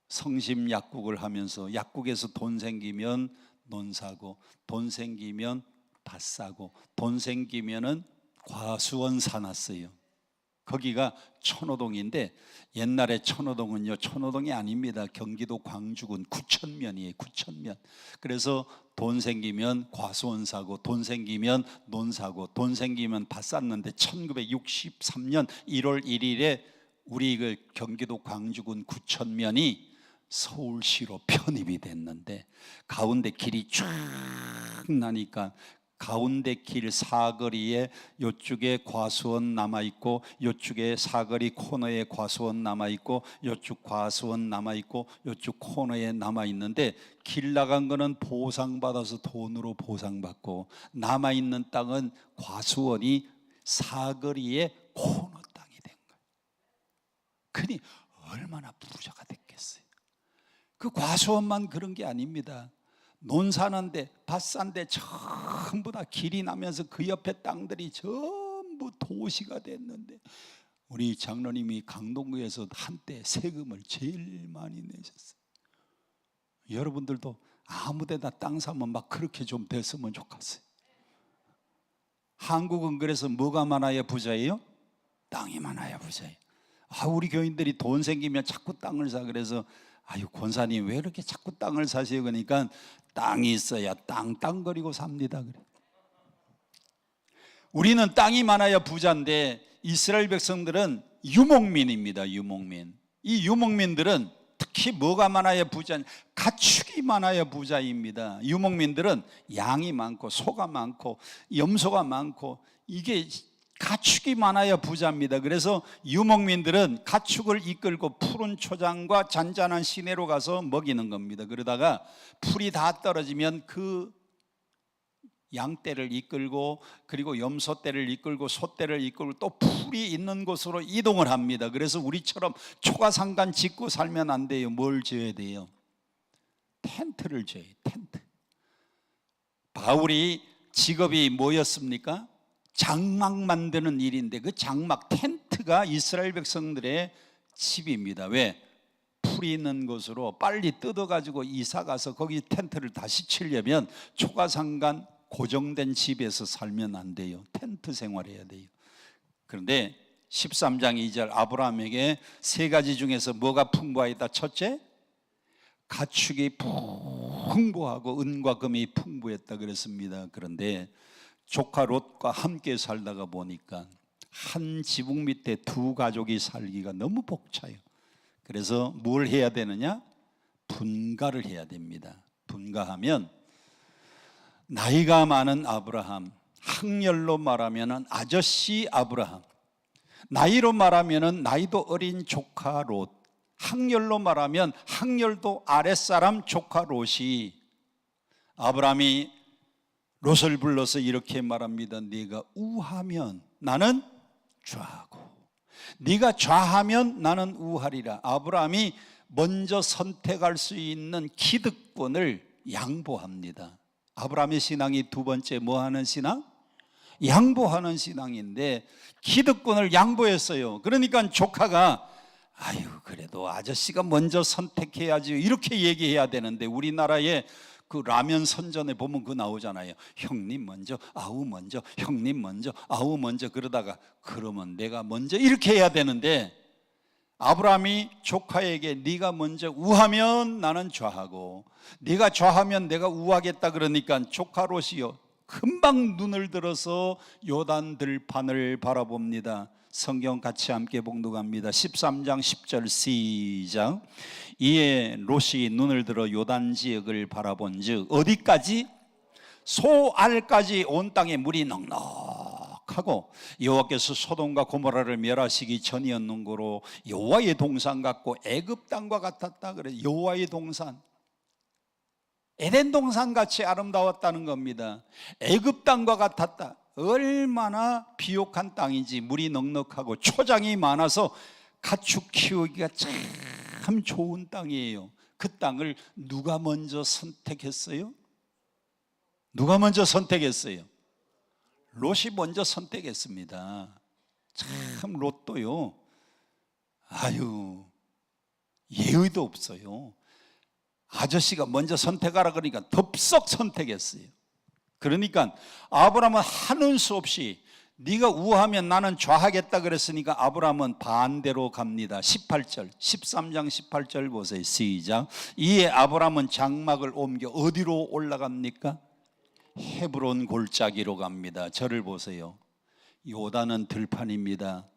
A: 성심 약국을 하면서 약국에서 돈 생기면 논 사고, 돈 생기면 밭 사고, 돈 생기면은 과수원 사놨어요. 거기가 천호동인데 옛날에 천호동은요, 천호동이 아닙니다. 경기도 광주군 구천면이에요. 구천면. 그래서 돈 생기면 과수원 사고, 돈 생기면 논 사고, 돈 생기면 밭 샀는데 1963년 1월 1일에 우리 그 경기도 광주군 구천면이 서울시로 편입이 됐는데 가운데 길이 쫙 나니까 가운데 길 사거리에 요쪽에 과수원 남아있고 요쪽에 사거리 코너에 과수원 남아있고 요쪽 과수원 남아있고 요쪽 코너에 남아있는데 길 나간 거는 보상받아서 돈으로 보상받고 남아있는 땅은 과수원이 사거리에 코너 땅이 된 거예요. 그니 얼마나 부자가 됐겠어요. 그 과수원만 그런 게 아닙니다. 논 사는데 밭 산데 전부 다 길이 나면서 그 옆에 땅들이 전부 도시가 됐는데 우리 장로님이 강동구에서 한때 세금을 제일 많이 내셨어요. 여러분들도 아무데나 땅 사면 막 그렇게 좀 됐으면 좋겠어요. 한국은 그래서 뭐가 많아야 부자예요? 땅이 많아야 부자예요. 우리 교인들이 돈 생기면 자꾸 땅을 사. 그래서 아유 권사님 왜 이렇게 자꾸 땅을 사세요? 그러니까 땅이 있어야 땅거리고 삽니다. 그래. 우리는 땅이 많아야 부자인데 이스라엘 백성들은 유목민입니다. 유목민. 이 유목민들은 특히 뭐가 많아야 부자? 가축이 많아야 부자입니다. 유목민들은 양이 많고 소가 많고 염소가 많고 이게 가축이 많아야 부자입니다. 그래서 유목민들은 가축을 이끌고 푸른 초장과 잔잔한 시내로 가서 먹이는 겁니다. 그러다가 풀이 다 떨어지면 그 양떼를 이끌고 그리고 염소떼를 이끌고 소떼를 이끌고 또 풀이 있는 곳으로 이동을 합니다. 그래서 우리처럼 초가상간 짓고 살면 안 돼요. 뭘 지어야 돼요? 텐트를 지어요. 텐트. 바울이 직업이 뭐였습니까? 장막 만드는 일인데 그 장막 텐트가 이스라엘 백성들의 집입니다. 왜? 풀이 있는 곳으로 빨리 뜯어가지고 이사가서 거기 텐트를 다시 치려면 초가상간 고정된 집에서 살면 안 돼요. 텐트 생활해야 돼요. 그런데 13장 2절 아브라함에게 세 가지 중에서 뭐가 풍부하였다? 첫째, 가축이 풍부하고 은과 금이 풍부했다 그랬습니다. 그런데 조카 롯과 함께 살다가 보니까 한 지붕 밑에 두 가족이 살기가 너무 벅차요. 그래서 뭘 해야 되느냐? 분가를 해야 됩니다. 분가하면 나이가 많은 아브라함, 학렬로 말하면 아저씨 아브라함, 나이로 말하면 나이도 어린 조카 롯, 학렬로 말하면 학렬도 아랫사람 조카 롯이 아브라함이 롯을 불러서 이렇게 말합니다. 네가 우하면 나는 좌하고 네가 좌하면 나는 우하리라. 아브라함이 먼저 선택할 수 있는 기득권을 양보합니다. 아브라함의 신앙이 두 번째 뭐 하는 신앙? 양보하는 신앙인데 기득권을 양보했어요. 그러니까 조카가 아유 그래도 아저씨가 먼저 선택해야지 이렇게 얘기해야 되는데 우리나라에 그 라면 선전에 보면 그거 나오잖아요. 형님 먼저, 아우 먼저, 형님 먼저, 아우 먼저 그러다가 그러면 내가 먼저 이렇게 해야 되는데 아브라함이 조카에게 네가 먼저 우하면 나는 좌하고 네가 좌하면 내가 우하겠다 그러니까 조카 롯이요 금방 눈을 들어서 요단 들판을 바라봅니다. 성경 같이 함께 봉독합니다. 13장 10절 시작. 이에 롯이 눈을 들어 요단 지역을 바라본즉 어디까지? 소알까지 온 땅에 물이 넉넉하고 여호와께서 소돔과 고모라를 멸하시기 전이었는고로 여호와의 동산 같고 애굽 땅과 같았다. 그래 여호와의 동산, 에덴 동산 같이 아름다웠다는 겁니다. 애굽 땅과 같았다. 얼마나 비옥한 땅인지 물이 넉넉하고 초장이 많아서 가축 키우기가 참 좋은 땅이에요. 그 땅을 누가 먼저 선택했어요? 누가 먼저 선택했어요? 롯이 먼저 선택했습니다. 참 롯도요 아유 예의도 없어요. 아저씨가 먼저 선택하라 그러니까 덥석 선택했어요. 그러니까 아브라함은 하는 수 없이 네가 우하면 나는 좌하겠다 그랬으니까 아브라함은 반대로 갑니다. 18절 13장 18절 보세요. 시작. 이에 아브라함은 장막을 옮겨 어디로 올라갑니까? 헤브론 골짜기로 갑니다. 저를 보세요. 요단은 들판입니다.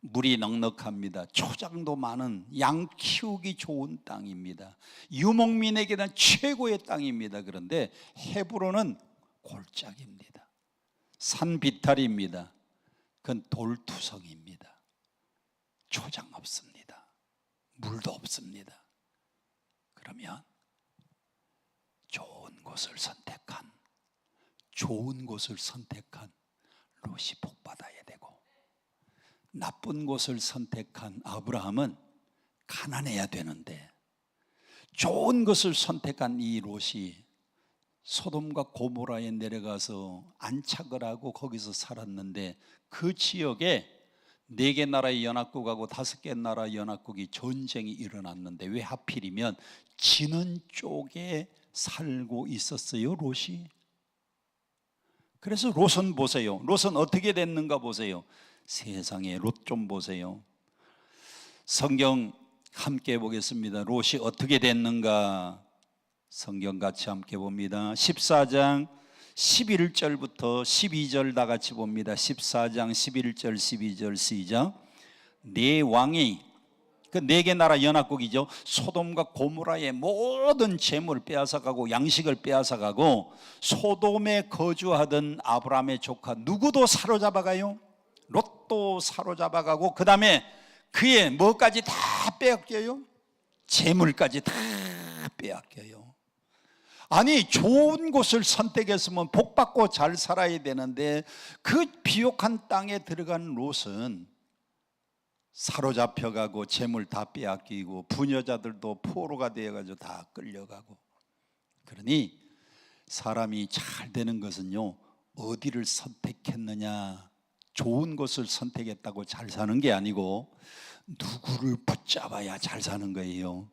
A: 물이 넉넉합니다. 초장도 많은 양 키우기 좋은 땅입니다. 유목민에게는 최고의 땅입니다. 그런데 헤브론은 골짜기입니다. 산 비탈입니다. 그건 돌투성입니다. 초장 없습니다. 물도 없습니다. 그러면 좋은 곳을 선택한 롯이 복받아야 되고 나쁜 곳을 선택한 아브라함은 가난해야 되는데 좋은 것을 선택한 이 롯이 소돔과 고모라에 내려가서 안착을 하고 거기서 살았는데 그 지역에 4개 나라의 연합국하고 5개 나라 연합국이 전쟁이 일어났는데 왜 하필이면 지는 쪽에 살고 있었어요 롯이. 그래서 롯은 보세요. 롯은 어떻게 됐는가 보세요. 세상에 롯 좀 보세요. 성경 함께 보겠습니다. 롯이 어떻게 됐는가 성경 같이 함께 봅니다. 14장 11절부터 12절 다 같이 봅니다. 14장 11절 12절 시작. 네 왕이, 그 네 개 나라 연합국이죠, 소돔과 고모라의 모든 재물을 빼앗아가고 양식을 빼앗아가고 소돔에 거주하던 아브라함의 조카 누구도 사로잡아가요. 롯도 사로잡아가고 그 다음에 그의 뭐까지 다 빼앗겨요? 재물까지 다 빼앗겨요. 아니, 좋은 곳을 선택했으면 복받고 잘 살아야 되는데 그 비옥한 땅에 들어간 롯은 사로잡혀가고 재물 다 빼앗기고 부녀자들도 포로가 되어가지고 다 끌려가고. 그러니 사람이 잘 되는 것은요, 어디를 선택했느냐, 좋은 곳을 선택했다고 잘 사는 게 아니고 누구를 붙잡아야 잘 사는 거예요.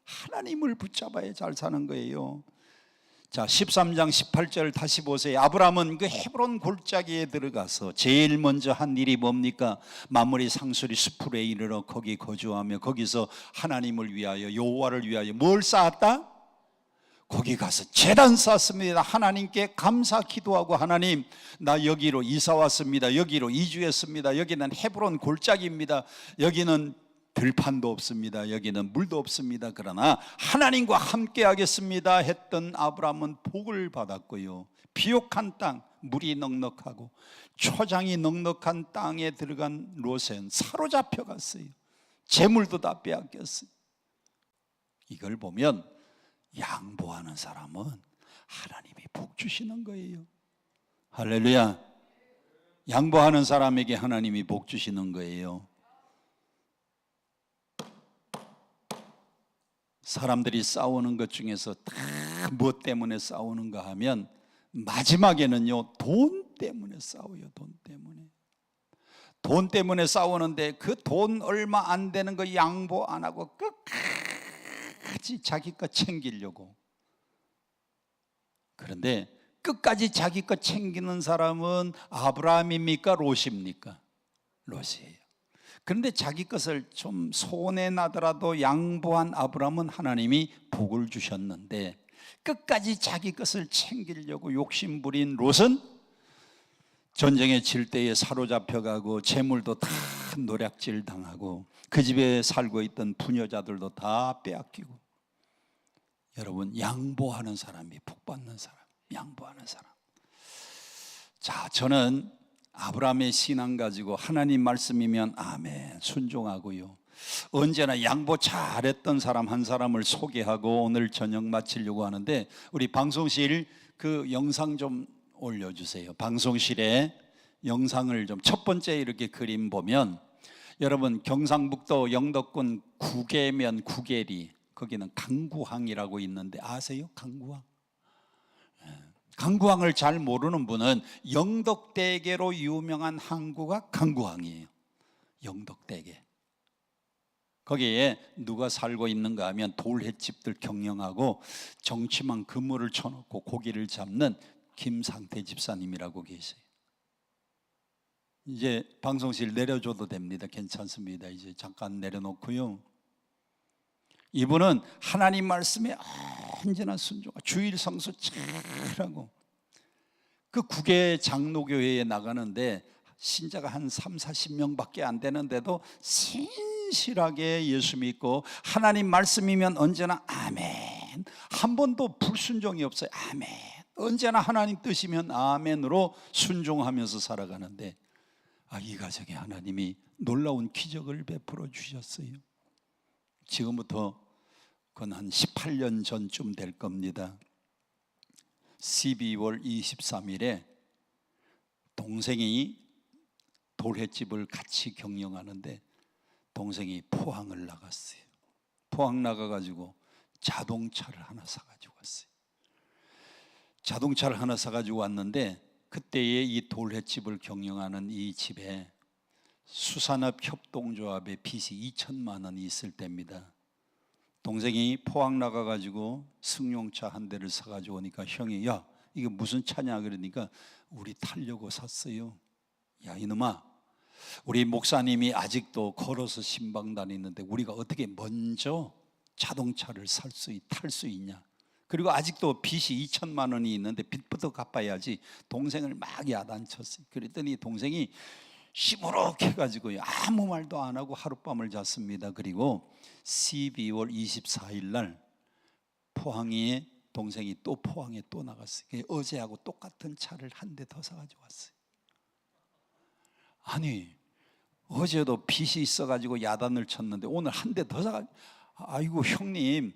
A: 하나님을 붙잡아야 잘 사는 거예요. 자, 13장 18절 다시 보세요. 아브라함은 그 헤브론 골짜기에 들어가서 제일 먼저 한 일이 뭡니까? 만물의 상수리 숲에 이르러 거기 거주하며 거기서 하나님을 위하여, 여호와를 위하여 뭘 쌓았다? 거기 가서 제단 쌓습니다. 하나님께 감사 기도하고, 하나님, 나 여기로 이사 왔습니다. 여기로 이주했습니다. 여기는 헤브론 골짜기입니다. 여기는 들판도 없습니다. 여기는 물도 없습니다. 그러나 하나님과 함께 하겠습니다 했던 아브라함은 복을 받았고요, 비옥한 땅, 물이 넉넉하고 초장이 넉넉한 땅에 들어간 롯은 사로잡혀 갔어요. 재물도 다 빼앗겼어요. 이걸 보면 양보하는 사람은 하나님이 복 주시는 거예요. 할렐루야. 양보하는 사람에게 하나님이 복 주시는 거예요. 사람들이 싸우는 것 중에서 다 무엇 때문에 싸우는가 하면 마지막에는요, 돈 때문에 싸워요. 돈 때문에 싸우는데 그 돈 얼마 안 되는 거 양보 안 하고 끝까지 자기 것 챙기려고. 그런데 끝까지 자기 것 챙기는 사람은 아브라함입니까? 롯입니까? 롯이에요. 그런데 자기 것을 좀 손해 나더라도 양보한 아브라함은 하나님이 복을 주셨는데, 끝까지 자기 것을 챙기려고 욕심부린 롯은 전쟁에 질 때에 사로잡혀가고 재물도 다 노략질 당하고 그 집에 살고 있던 부녀자들도 다 빼앗기고. 여러분, 양보하는 사람이 복받는 사람, 양보하는 사람. 자, 저는 아브라함의 신앙 가지고 하나님 말씀이면 아멘 순종하고요, 언제나 양보 잘했던 사람 한 사람을 소개하고 오늘 저녁 마치려고 하는데, 우리 방송실 그 영상 좀 올려주세요. 방송실에 영상을 좀, 첫 번째 이렇게 그림 보면, 여러분 경상북도 영덕군 구계면 구계리, 거기는 강구항이라고 있는데 아세요? 강구항? 강구항을 잘 모르는 분은 영덕대게로 유명한 항구가 강구항이에요. 영덕대게. 거기에 누가 살고 있는가 하면 돌횟집들 경영하고 정치망 그물을 쳐놓고 고기를 잡는 김상태 집사님이라고 계세요. 이제 방송실 내려줘도 됩니다. 괜찮습니다. 이제 잠깐 내려놓고요, 이분은 하나님 말씀에 언제나 순종하고 주일 성수 잘하고, 그 국외 장로교회에 나가는데 신자가 한 30-40명밖에 안 되는데도 신실하게 예수 믿고 하나님 말씀이면 언제나 아멘, 한 번도 불순종이 없어요. 아멘, 언제나 하나님 뜻이면 아멘으로 순종하면서 살아가는데, 이 가정에 하나님이 놀라운 기적을 베풀어 주셨어요. 지금부터 그건 한 18년 전쯤 될 겁니다. 12월 23일에 동생이 돌횟집을 같이 경영하는데 동생이 포항을 나갔어요. 포항 나가가지고 자동차를 하나 사가지고 왔어요. 자동차를 하나 사가지고 왔는데, 그때에 이 돌횟집을 경영하는 이 집에 수산업 협동조합의 빚이 2천만 원이 있을 때입니다. 동생이 포항 나가가지고 승용차 한 대를 사가지고 오니까 형이, 야, 이게 무슨 차냐 그러니까, 우리 타려고 샀어요. 야, 이놈아, 우리 목사님이 아직도 걸어서 신방 다니는데 우리가 어떻게 먼저 자동차를 탈 수 있냐? 그리고 아직도 빚이 2천만 원이 있는데 빚부터 갚아야지 동생을 막 야단쳤어요. 그랬더니 동생이 시무룩해가지고요, 아무 말도 안 하고 하룻밤을 잤습니다. 그리고 12월 24일 날 포항에 동생이 또 포항에 또 나갔어요. 어제하고 똑같은 차를 한 대 더 사가지고 왔어요. 아니, 어제도 빚이 있어가지고 야단을 쳤는데 오늘 한 대 더 사가지고, 아이고 형님,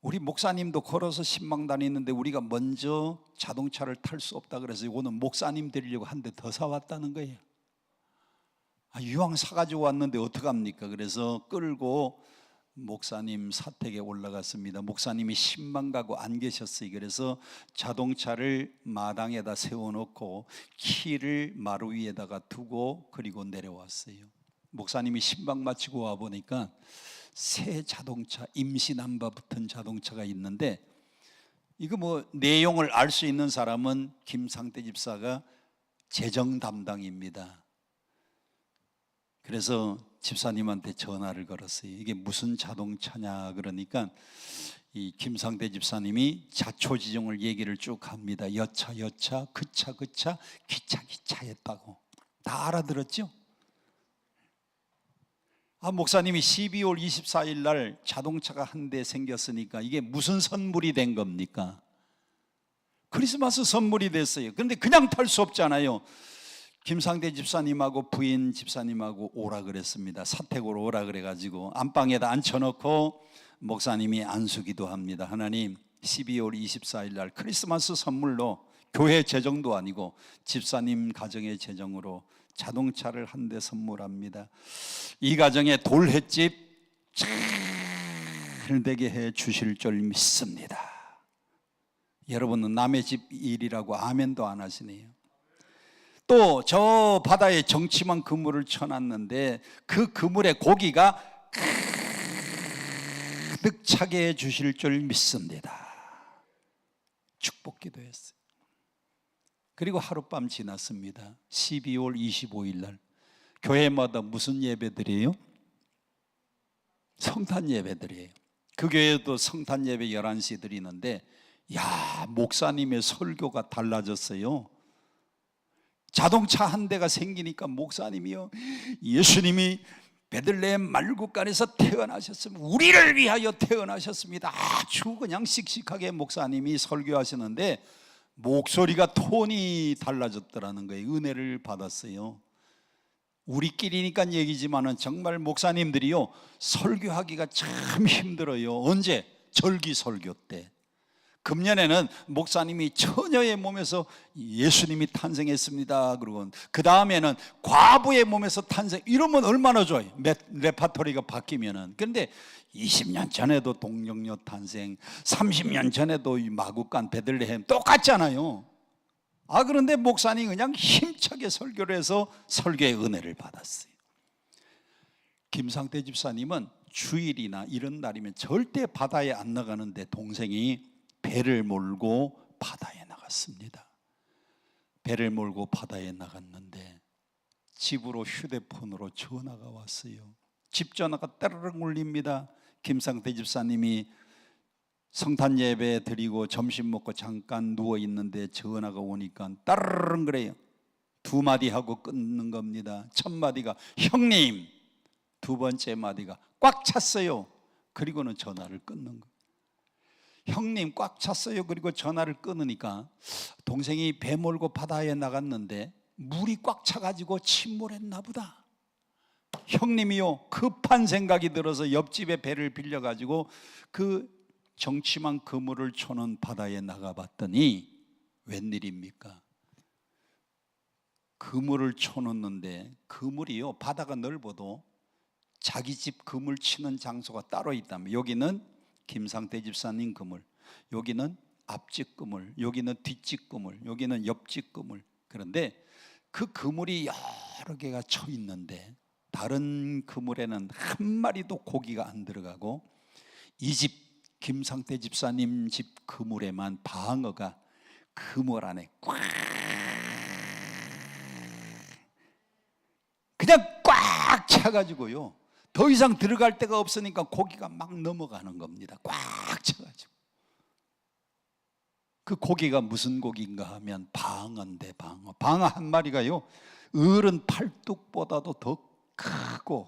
A: 우리 목사님도 걸어서 신방 다니는데 우리가 먼저 자동차를 탈 수 없다 그래서 오늘 목사님 드리려고 한 대 더 사왔다는 거예요. 이왕 사가지고 왔는데 어떡합니까? 그래서 끌고 목사님 사택에 올라갔습니다. 목사님이 신방 가고 안 계셨어요. 그래서 자동차를 마당에다 세워놓고 키를 마루 위에다가 두고 그리고 내려왔어요. 목사님이 신방 마치고 와 보니까 새 자동차, 임시남바 붙은 자동차가 있는데, 이거 뭐 내용을 알 수 있는 사람은 김상태 집사가 재정 담당입니다. 그래서 집사님한테 전화를 걸었어요. 이게 무슨 자동차냐 그러니까 이 김상태 집사님이 자초지종을 얘기를 쭉 합니다. 여차 여차, 그차 그차, 기차 기차 했다고. 다 알아들었죠? 목사님이 12월 24일 날 자동차가 한 대 생겼으니까 이게 무슨 선물이 된 겁니까? 크리스마스 선물이 됐어요. 그런데 그냥 탈 수 없잖아요. 김상대 집사님하고 부인 집사님하고 오라 그랬습니다. 사택으로 오라 그래가지고 안방에다 앉혀놓고 목사님이 안수기도 합니다. 하나님, 12월 24일 날 크리스마스 선물로 교회 재정도 아니고 집사님 가정의 재정으로 자동차를 한 대 선물합니다. 이 가정에 돌횟집 잘 되게 해 주실 줄 믿습니다. 여러분은 남의 집 일이라고 아멘도 안 하시네요. 또 저 바다에 정치만 그물을 쳐놨는데 그 그물에 고기가 가득 차게 해 주실 줄 믿습니다. 축복 기도했어요. 그리고 하룻밤 지났습니다. 12월 25일 날 교회마다 무슨 예배드려요? 성탄 예배드려요. 그 교회도 성탄 예배 11시 드리는데, 야, 목사님의 설교가 달라졌어요. 자동차 한 대가 생기니까 목사님이요, 예수님이 베들레헴 말국간에서 태어나셨습니다. 우리를 위하여 태어나셨습니다. 아주 그냥 씩씩하게 목사님이 설교하시는데 목소리가 톤이 달라졌더라는 거예요. 은혜를 받았어요. 우리끼리니까 얘기지만은 정말 목사님들이요, 설교하기가 참 힘들어요. 언제? 절기 설교 때. 금년에는 목사님이 처녀의 몸에서 예수님이 탄생했습니다. 그리고 그 다음에는 과부의 몸에서 탄생. 이러면 얼마나 좋아요. 레파토리가 바뀌면은. 그런데 20년 전에도 동정녀 탄생, 30년 전에도 마국간 베들레헴 똑같잖아요. 그런데 목사님이 그냥 힘차게 설교를 해서 설교의 은혜를 받았어요. 김상태 집사님은 주일이나 이런 날이면 절대 바다에 안 나가는데 동생이 배를 몰고 바다에 나갔습니다. 배를 몰고 바다에 나갔는데 집으로 휴대폰으로 전화가 왔어요. 집 전화가 따르릉 울립니다. 김상태 집사님이 성탄 예배 드리고 점심 먹고 잠깐 누워 있는데 전화가 오니까 따르릉 그래요. 두 마디 하고 끊는 겁니다. 첫 마디가 형님, 두 번째 마디가 꽉 찼어요. 그리고는 전화를 끊는 거예요. 형님 꽉 찼어요. 그리고 전화를 끊으니까 동생이 배 몰고 바다에 나갔는데 물이 꽉 차가지고 침몰했나 보다. 형님이요, 급한 생각이 들어서 옆집에 배를 빌려가지고 그 정치만 그물을 쳐놓은 바다에 나가봤더니 웬일입니까? 그물을 쳐놓는데 그물이요, 바다가 넓어도 자기 집 그물 치는 장소가 따로 있다면, 여기는 김상태 집사님 그물, 여기는 앞집 그물, 여기는 뒷집 그물, 여기는 옆집 그물. 그런데 그 그물이 여러 개가 쳐 있는데 다른 그물에는 한 마리도 고기가 안 들어가고 이 집 김상태 집사님 집 그물에만 방어가 그물 안에 꽉, 그냥 꽉 차가지고요, 더 이상 들어갈 데가 없으니까 고기가 막 넘어가는 겁니다. 꽉 차가지고. 그 고기가 무슨 고기인가 하면 방어인데, 방어 한 마리가요 어른 팔뚝보다도 더 크고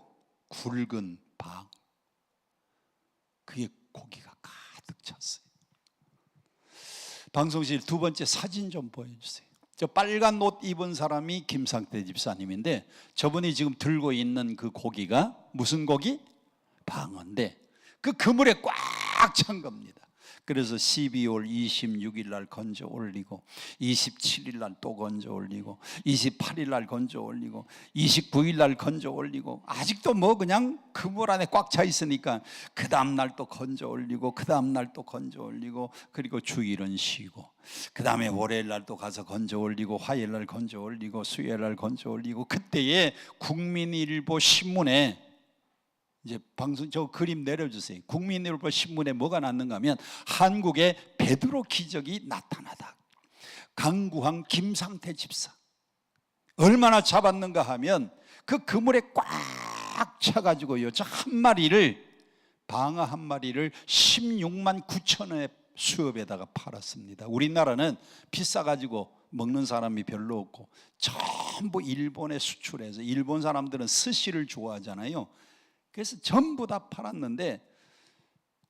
A: 굵은 방어, 그게 고기가 가득 찼어요. 방송실 두 번째 사진 좀 보여주세요. 저 빨간 옷 입은 사람이 김상태 집사님인데, 저분이 지금 들고 있는 그 고기가 무슨 고기? 방어인데 그 그물에 꽉 찬 겁니다. 그래서 12월 26일 날 건져 올리고, 27일 날 또 건져 올리고, 28일 날 건져 올리고, 29일 날 건져 올리고, 아직도 뭐 그냥 그물 안에 꽉 차 있으니까 그 다음 날 또 건져 올리고, 그 다음 날 또 건져 올리고, 그리고 주일은 쉬고, 그 다음에 월요일 날 또 가서 건져 올리고, 화요일 날 건져 올리고, 수요일 날 건져 올리고. 그때에 국민일보 신문에 이제 방송 저 그림 내려주세요. 국민일보 신문에 뭐가 났는가 하면 한국의 베드로 기적이 나타나다. 강구항 김상태 집사 얼마나 잡았는가 하면 그 그물에 꽉 차가지고요, 저 한 마리를, 방어 한 마리를 16만 9천 원에 수협에다가 팔았습니다. 우리나라는 비싸가지고 먹는 사람이 별로 없고 전부 일본에 수출해서, 일본 사람들은 스시를 좋아하잖아요. 그래서 전부 다 팔았는데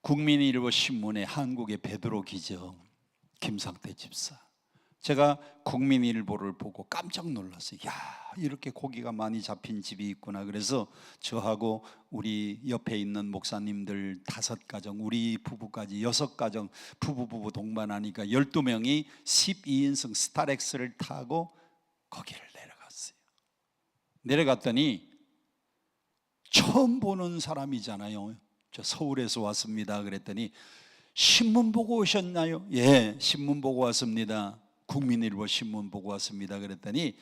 A: 국민일보 신문에 한국의 베드로 기적 김상태 집사, 제가 국민일보를 보고 깜짝 놀랐어요. 야, 이렇게 고기가 많이 잡힌 집이 있구나. 그래서 저하고 우리 옆에 있는 목사님들 5가정, 우리 부부까지 6가정, 부부 동반하니까 12명이 12인승 스타렉스를 타고 거기를 내려갔어요. 내려갔더니 처음 보는 사람이잖아요. 저 서울에서 왔습니다 그랬더니, 신문 보고 오셨나요? 예, 신문 보고 왔습니다. 국민일보 신문 보고 왔습니다 그랬더니,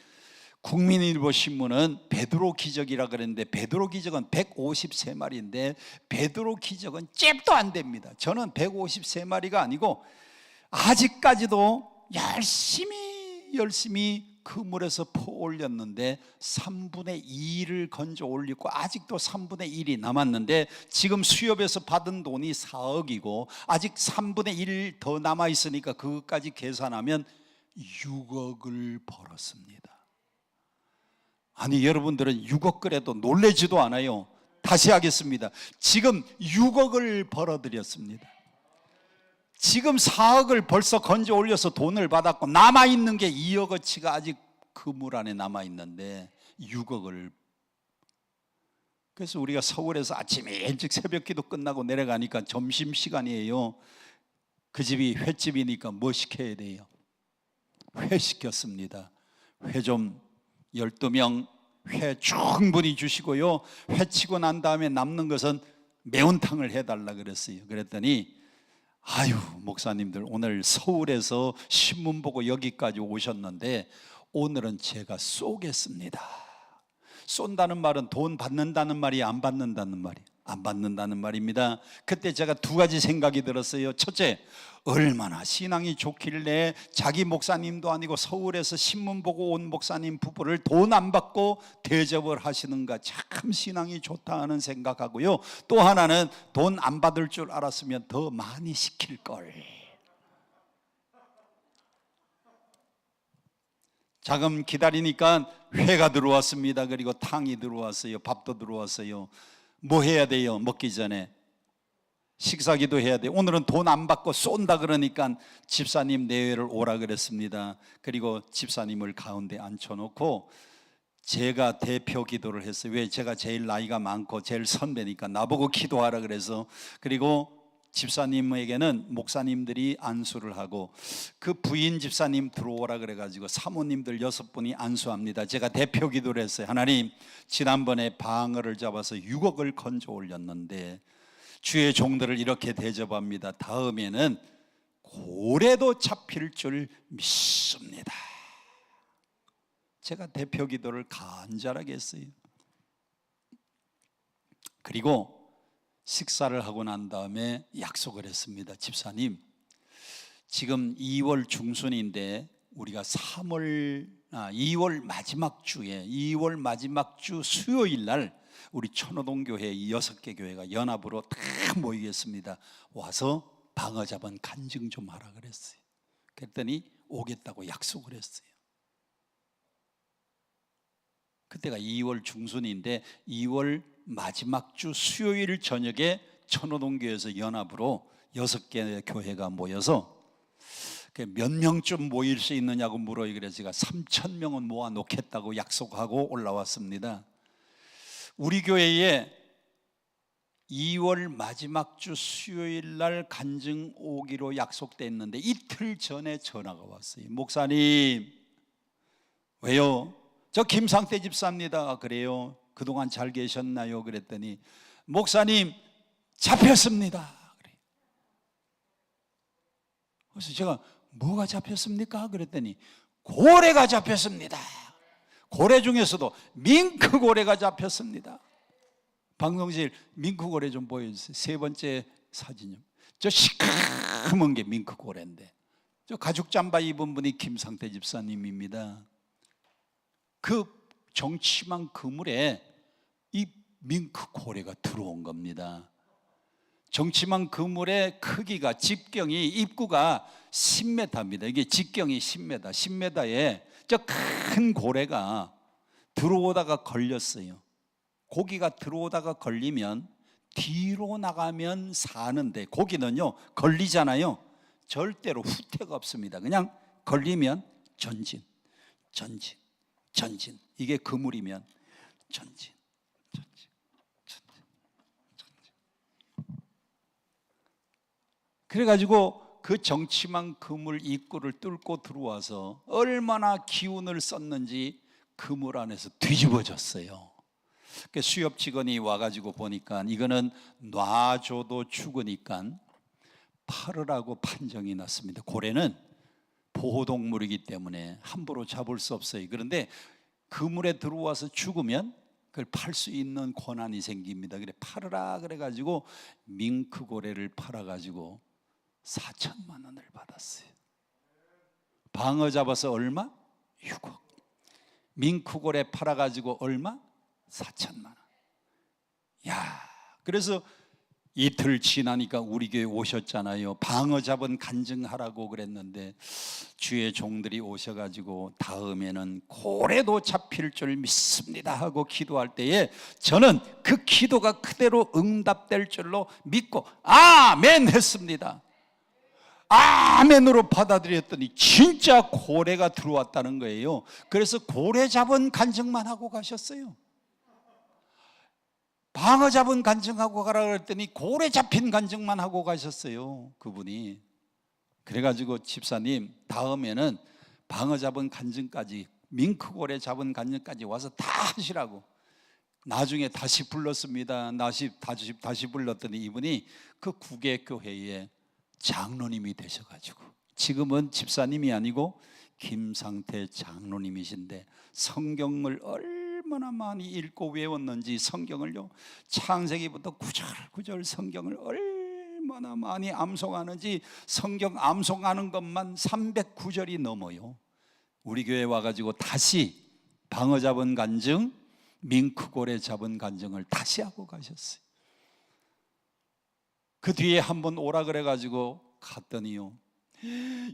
A: 국민일보 신문은 베드로 기적이라 그랬는데 베드로 기적은 153마리인데 베드로 기적은 잽도 안 됩니다. 저는 153마리가 아니고 아직까지도 열심히 그물에서 퍼 올렸는데 3분의 2를 건져 올리고 아직도 3분의 1이 남았는데, 지금 수협에서 받은 돈이 4억이고 아직 3분의 1 더 남아 있으니까 그것까지 계산하면 6억을 벌었습니다. 아니, 여러분들은 6억 그래도 놀라지도 않아요. 다시 하겠습니다. 지금 6억을 벌어들였습니다. 지금 4억을 벌써 건져 올려서 돈을 받았고 남아있는 게 2억어치가 아직 그물 안에 남아있는데 6억을. 그래서 우리가 서울에서 아침에 일찍 새벽기도 끝나고 내려가니까 점심시간이에요. 그 집이 횟집이니까 뭐 시켜야 돼요? 회 시켰습니다. 회 좀 12명 회 충분히 주시고요, 회 치고 난 다음에 남는 것은 매운탕을 해달라 그랬어요. 그랬더니, 아유, 목사님들 오늘 서울에서 신문 보고 여기까지 오셨는데 오늘은 제가 쏘겠습니다. 쏜다는 말은 돈 받는다는 말이, 안 받는다는 말이? 안 받는다는 말입니다. 그때 제가 2가지 생각이 들었어요. 첫째, 얼마나 신앙이 좋길래 자기 목사님도 아니고 서울에서 신문 보고 온 목사님 부부를 돈 안 받고 대접을 하시는가, 참 신앙이 좋다 하는 생각하고요. 또 하나는 돈 안 받을 줄 알았으면 더 많이 시킬 걸. 자금 기다리니까 회가 들어왔습니다. 그리고 탕이 들어왔어요. 밥도 들어왔어요. 뭐 해야 돼요? 먹기 전에 식사기도 해야 돼요. 오늘은 돈 안 받고 쏜다 그러니까 집사님 내외를 오라 그랬습니다. 그리고 집사님을 가운데 앉혀놓고 제가 대표 기도를 했어요. 왜? 제가 제일 나이가 많고 제일 선배니까 나보고 기도하라 그래서. 그리고 집사님에게는 목사님들이 안수를 하고 그 부인 집사님 들어오라 그래가지고 사모님들 6분이 안수합니다. 제가 대표 기도를 했어요. 하나님, 지난번에 방어를 잡아서 6억을 건져 올렸는데 주의 종들을 이렇게 대접합니다. 다음에는 고래도 잡힐 줄 믿습니다. 제가 대표 기도를 간절하게 했어요. 그리고 식사를 하고 난 다음에 약속을 했습니다. 집사님, 지금 2월 중순인데 우리가 2월 마지막 주 수요일 날 우리 천호동 교회 6개 교회가 연합으로 다 모이겠습니다. 와서 방어 잡은 간증 좀 하라 그랬어요. 그랬더니 오겠다고 약속을 했어요. 그때가 2월 중순인데 2월 마지막 주 수요일 저녁에 천호동교회에서 연합으로 6개 교회가 모여서 몇 명쯤 모일 수 있느냐고 물어요. 그래서 제가 3,000명은 모아 놓겠다고 약속하고 올라왔습니다. 우리 교회에 2월 마지막 주 수요일 날 간증 오기로 약속돼 있는데 이틀 전에 전화가 왔어요. 목사님, 왜요? 저 김상태 집사입니다. 그래요? 그동안 잘 계셨나요? 그랬더니 목사님 잡혔습니다. 그래서 제가 뭐가 잡혔습니까? 그랬더니 고래가 잡혔습니다. 고래 중에서도 밍크고래가 잡혔습니다. 방송실 밍크고래 좀 보여주세요. 세 번째 사진이요. 저 시커먼 게 밍크고래인데 저 가죽 잠바 입은 분이 김상태 집사님입니다. 그 정치망 그물에 이 밍크고래가 들어온 겁니다. 정치망 그물의 크기가 직경이 입구가 10m입니다. 이게 직경이 10m, 10m에 저 큰 고래가 들어오다가 걸렸어요. 고기가 들어오다가 걸리면 뒤로 나가면 사는데 고기는요 걸리잖아요. 절대로 후퇴가 없습니다. 그냥 걸리면 전진, 전진, 전진. 이게 그물이면 전진, 전진, 전진, 전진. 그래가지고 그 정치망 그물 입구를 뚫고 들어와서 얼마나 기운을 썼는지 그물 안에서 뒤집어졌어요. 수협 직원이 와가지고 보니까 이거는 놔줘도 죽으니까 팔으라고 판정이 났습니다. 고래는 보호동물이기 때문에 함부로 잡을 수 없어요. 그런데 그물에 들어와서 죽으면 그걸 팔 수 있는 권한이 생깁니다. 그래 팔으라 그래가지고 밍크고래를 팔아가지고 4천만 원을 받았어요. 방어 잡아서 얼마? 6억. 밍크고래 팔아가지고 얼마? 4천만 원. 야, 그래서 이틀 지나니까 우리 교회 오셨잖아요. 방어 잡은 간증하라고 그랬는데 주의 종들이 오셔가지고 다음에는 고래도 잡힐 줄 믿습니다 하고 기도할 때에 저는 그 기도가 그대로 응답될 줄로 믿고 아멘 했습니다. 아멘으로 받아들였더니 진짜 고래가 들어왔다는 거예요. 그래서 고래 잡은 간증만 하고 가셨어요. 방어 잡은 간증하고 가라 그랬더니 고래 잡힌 간증만 하고 가셨어요. 그분이. 그래가지고 집사님 다음에는 방어 잡은 간증까지 밍크고래 잡은 간증까지 와서 다 하시라고. 나중에 다시 불렀습니다. 다시 불렀더니 이분이 그 구계교회에 장로님이 되셔가지고 지금은 집사님이 아니고 김상태 장로님이신데 성경을 얼마나 많이 읽고 외웠는지 성경을요 창세기부터 구절구절 성경을 얼마나 많이 암송하는지 성경 암송하는 것만 309절이 넘어요. 우리 교회 와가지고 다시 방어 잡은 간증, 밍크고래 잡은 간증을 다시 하고 가셨어요. 그 뒤에 한번 오라 그래가지고 갔더니요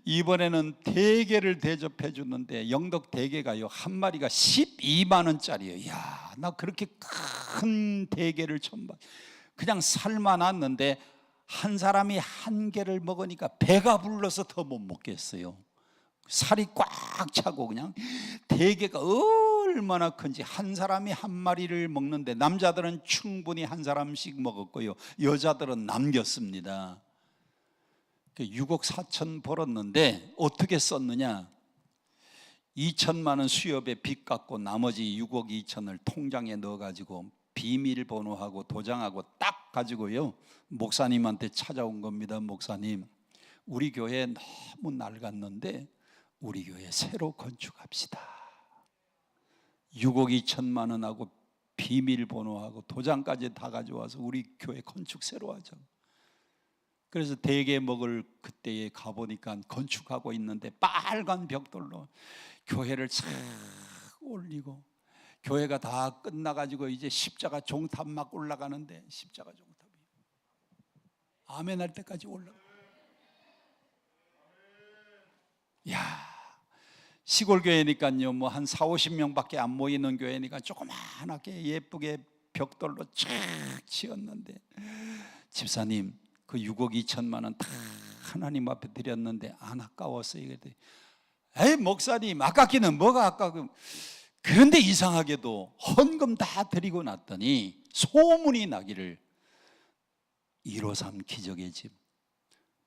A: 이번에는 대게를 대접해 주는데 영덕 대게가요 한 마리가 12만 원짜리예요. 야, 나 그렇게 큰 대게를 처음 봐. 그냥 살만 왔는데 한 사람이 한 개를 먹으니까 배가 불러서 더 못 먹겠어요. 살이 꽉 차고 그냥 대게가 얼마나 큰지 한 사람이 한 마리를 먹는데 남자들은 충분히 한 사람씩 먹었고요 여자들은 남겼습니다. 6억 4천 벌었는데 어떻게 썼느냐 2천만 원 수협에 빚 갚고 나머지 6억 2천을 통장에 넣어가지고 비밀번호하고 도장하고 딱 가지고요 목사님한테 찾아온 겁니다. 목사님 우리 교회 너무 낡았는데 우리 교회 새로 건축합시다. 6억 2천만 원하고 비밀번호하고 도장까지 다 가져와서 우리 교회 건축 새로 하자고. 그래서 대게 먹을 그때에 가보니까 건축하고 있는데 빨간 벽돌로 교회를 착 올리고 교회가 다 끝나가지고 이제 십자가 종탑 막 올라가는데 십자가 종탑이 아멘 할 때까지 올라가. 야, 시골 교회니까요, 뭐 한 4, 50명밖에 안 모이는 교회니까 조그만하게 예쁘게 벽돌로 쫙 지었는데, 집사님 그 6억 2천만 원 다 하나님 앞에 드렸는데 안 아까웠어요. 그랬더니 에이 목사님, 아깝기는 뭐가 아까워. 그런데 이상하게도 헌금 다 드리고 났더니 소문이 나기를 153 기적의 집,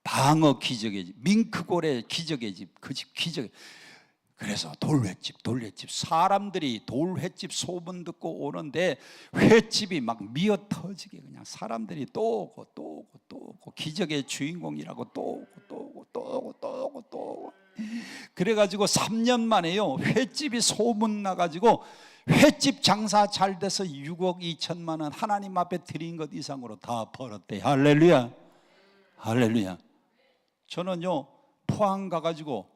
A: 방어 기적의 집, 밍크골의 기적의 집, 그 집 기적. 그래서 돌횟집 사람들이 돌횟집 소문 듣고 오는데 횟집이 막 미어 터지게 그냥 사람들이 또 오고 기적의 주인공이라고 또 오고 그래가지고 3년 만에요 횟집이 소문 나가지고 횟집 장사 잘 돼서 6억 2천만 원 하나님 앞에 드린 것 이상으로 다 벌었대. 할렐루야, 할렐루야. 저는요 포항 가가지고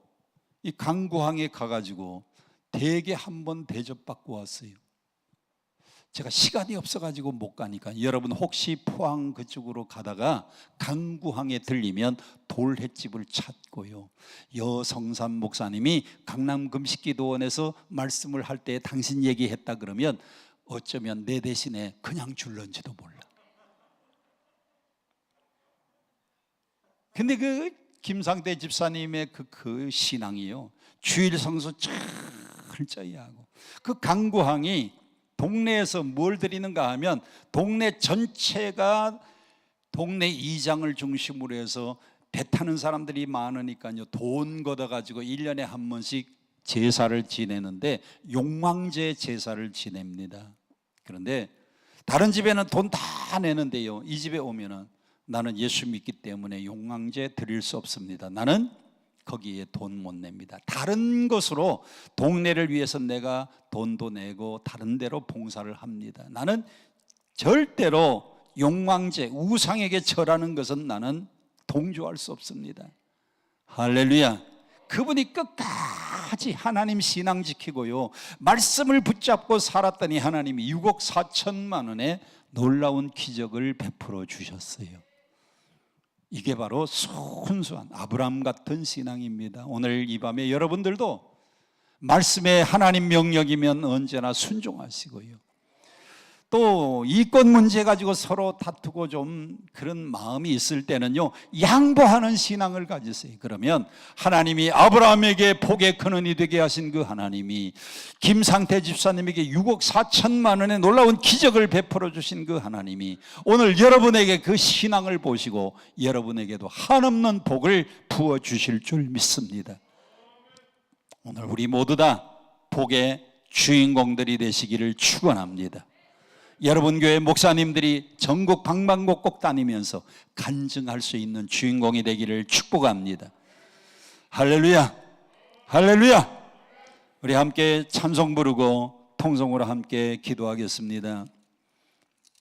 A: 이 강구항에 가가지고 대게 한번 대접받고 왔어요. 제가 시간이 없어가지고 못 가니까 여러분 혹시 포항 그쪽으로 가다가 강구항에 들리면 돌횟집을 찾고요, 여성삼 목사님이 강남 금식기도원에서 말씀을 할 때 당신 얘기했다 그러면 어쩌면 내 대신에 그냥 줄런지도 몰라. 근데 그 김상태 집사님의 그 신앙이요, 주일 성수 철저히 하고, 그 강구항이 동네에서 뭘 드리는가 하면 동네 전체가 동네 이장을 중심으로 해서 배 타는 사람들이 많으니까요 돈 걷어가지고 1년에 한 번씩 제사를 지내는데 용왕제 제사를 지냅니다. 그런데 다른 집에는 돈 다 내는데요, 이 집에 오면은 나는 예수 믿기 때문에 용왕제 드릴 수 없습니다. 나는 거기에 돈 못 냅니다. 다른 것으로 동네를 위해서 내가 돈도 내고 다른 데로 봉사를 합니다. 나는 절대로 용왕제, 우상에게 절하는 것은 나는 동조할 수 없습니다. 할렐루야. 그분이 끝까지 하나님 신앙 지키고요 말씀을 붙잡고 살았더니 하나님이 6억 4천만 원의 놀라운 기적을 베풀어 주셨어요. 이게 바로 순수한 아브라함 같은 신앙입니다. 오늘 이 밤에 여러분들도 말씀에 하나님 명령이면 언제나 순종하시고요, 또 이권 문제 가지고 서로 다투고 좀 그런 마음이 있을 때는요 양보하는 신앙을 가지세요. 그러면 하나님이 아브라함에게 복의 근원이 되게 하신 그 하나님이 김상태 집사님에게 6억 4천만 원의 놀라운 기적을 베풀어 주신 그 하나님이 오늘 여러분에게 그 신앙을 보시고 여러분에게도 한없는 복을 부어 주실 줄 믿습니다. 오늘 우리 모두 다 복의 주인공들이 되시기를 축원합니다. 여러분 교회 목사님들이 전국 방방곡곡 다니면서 간증할 수 있는 주인공이 되기를 축복합니다. 할렐루야, 할렐루야. 우리 함께 찬송 부르고 통성으로 함께 기도하겠습니다.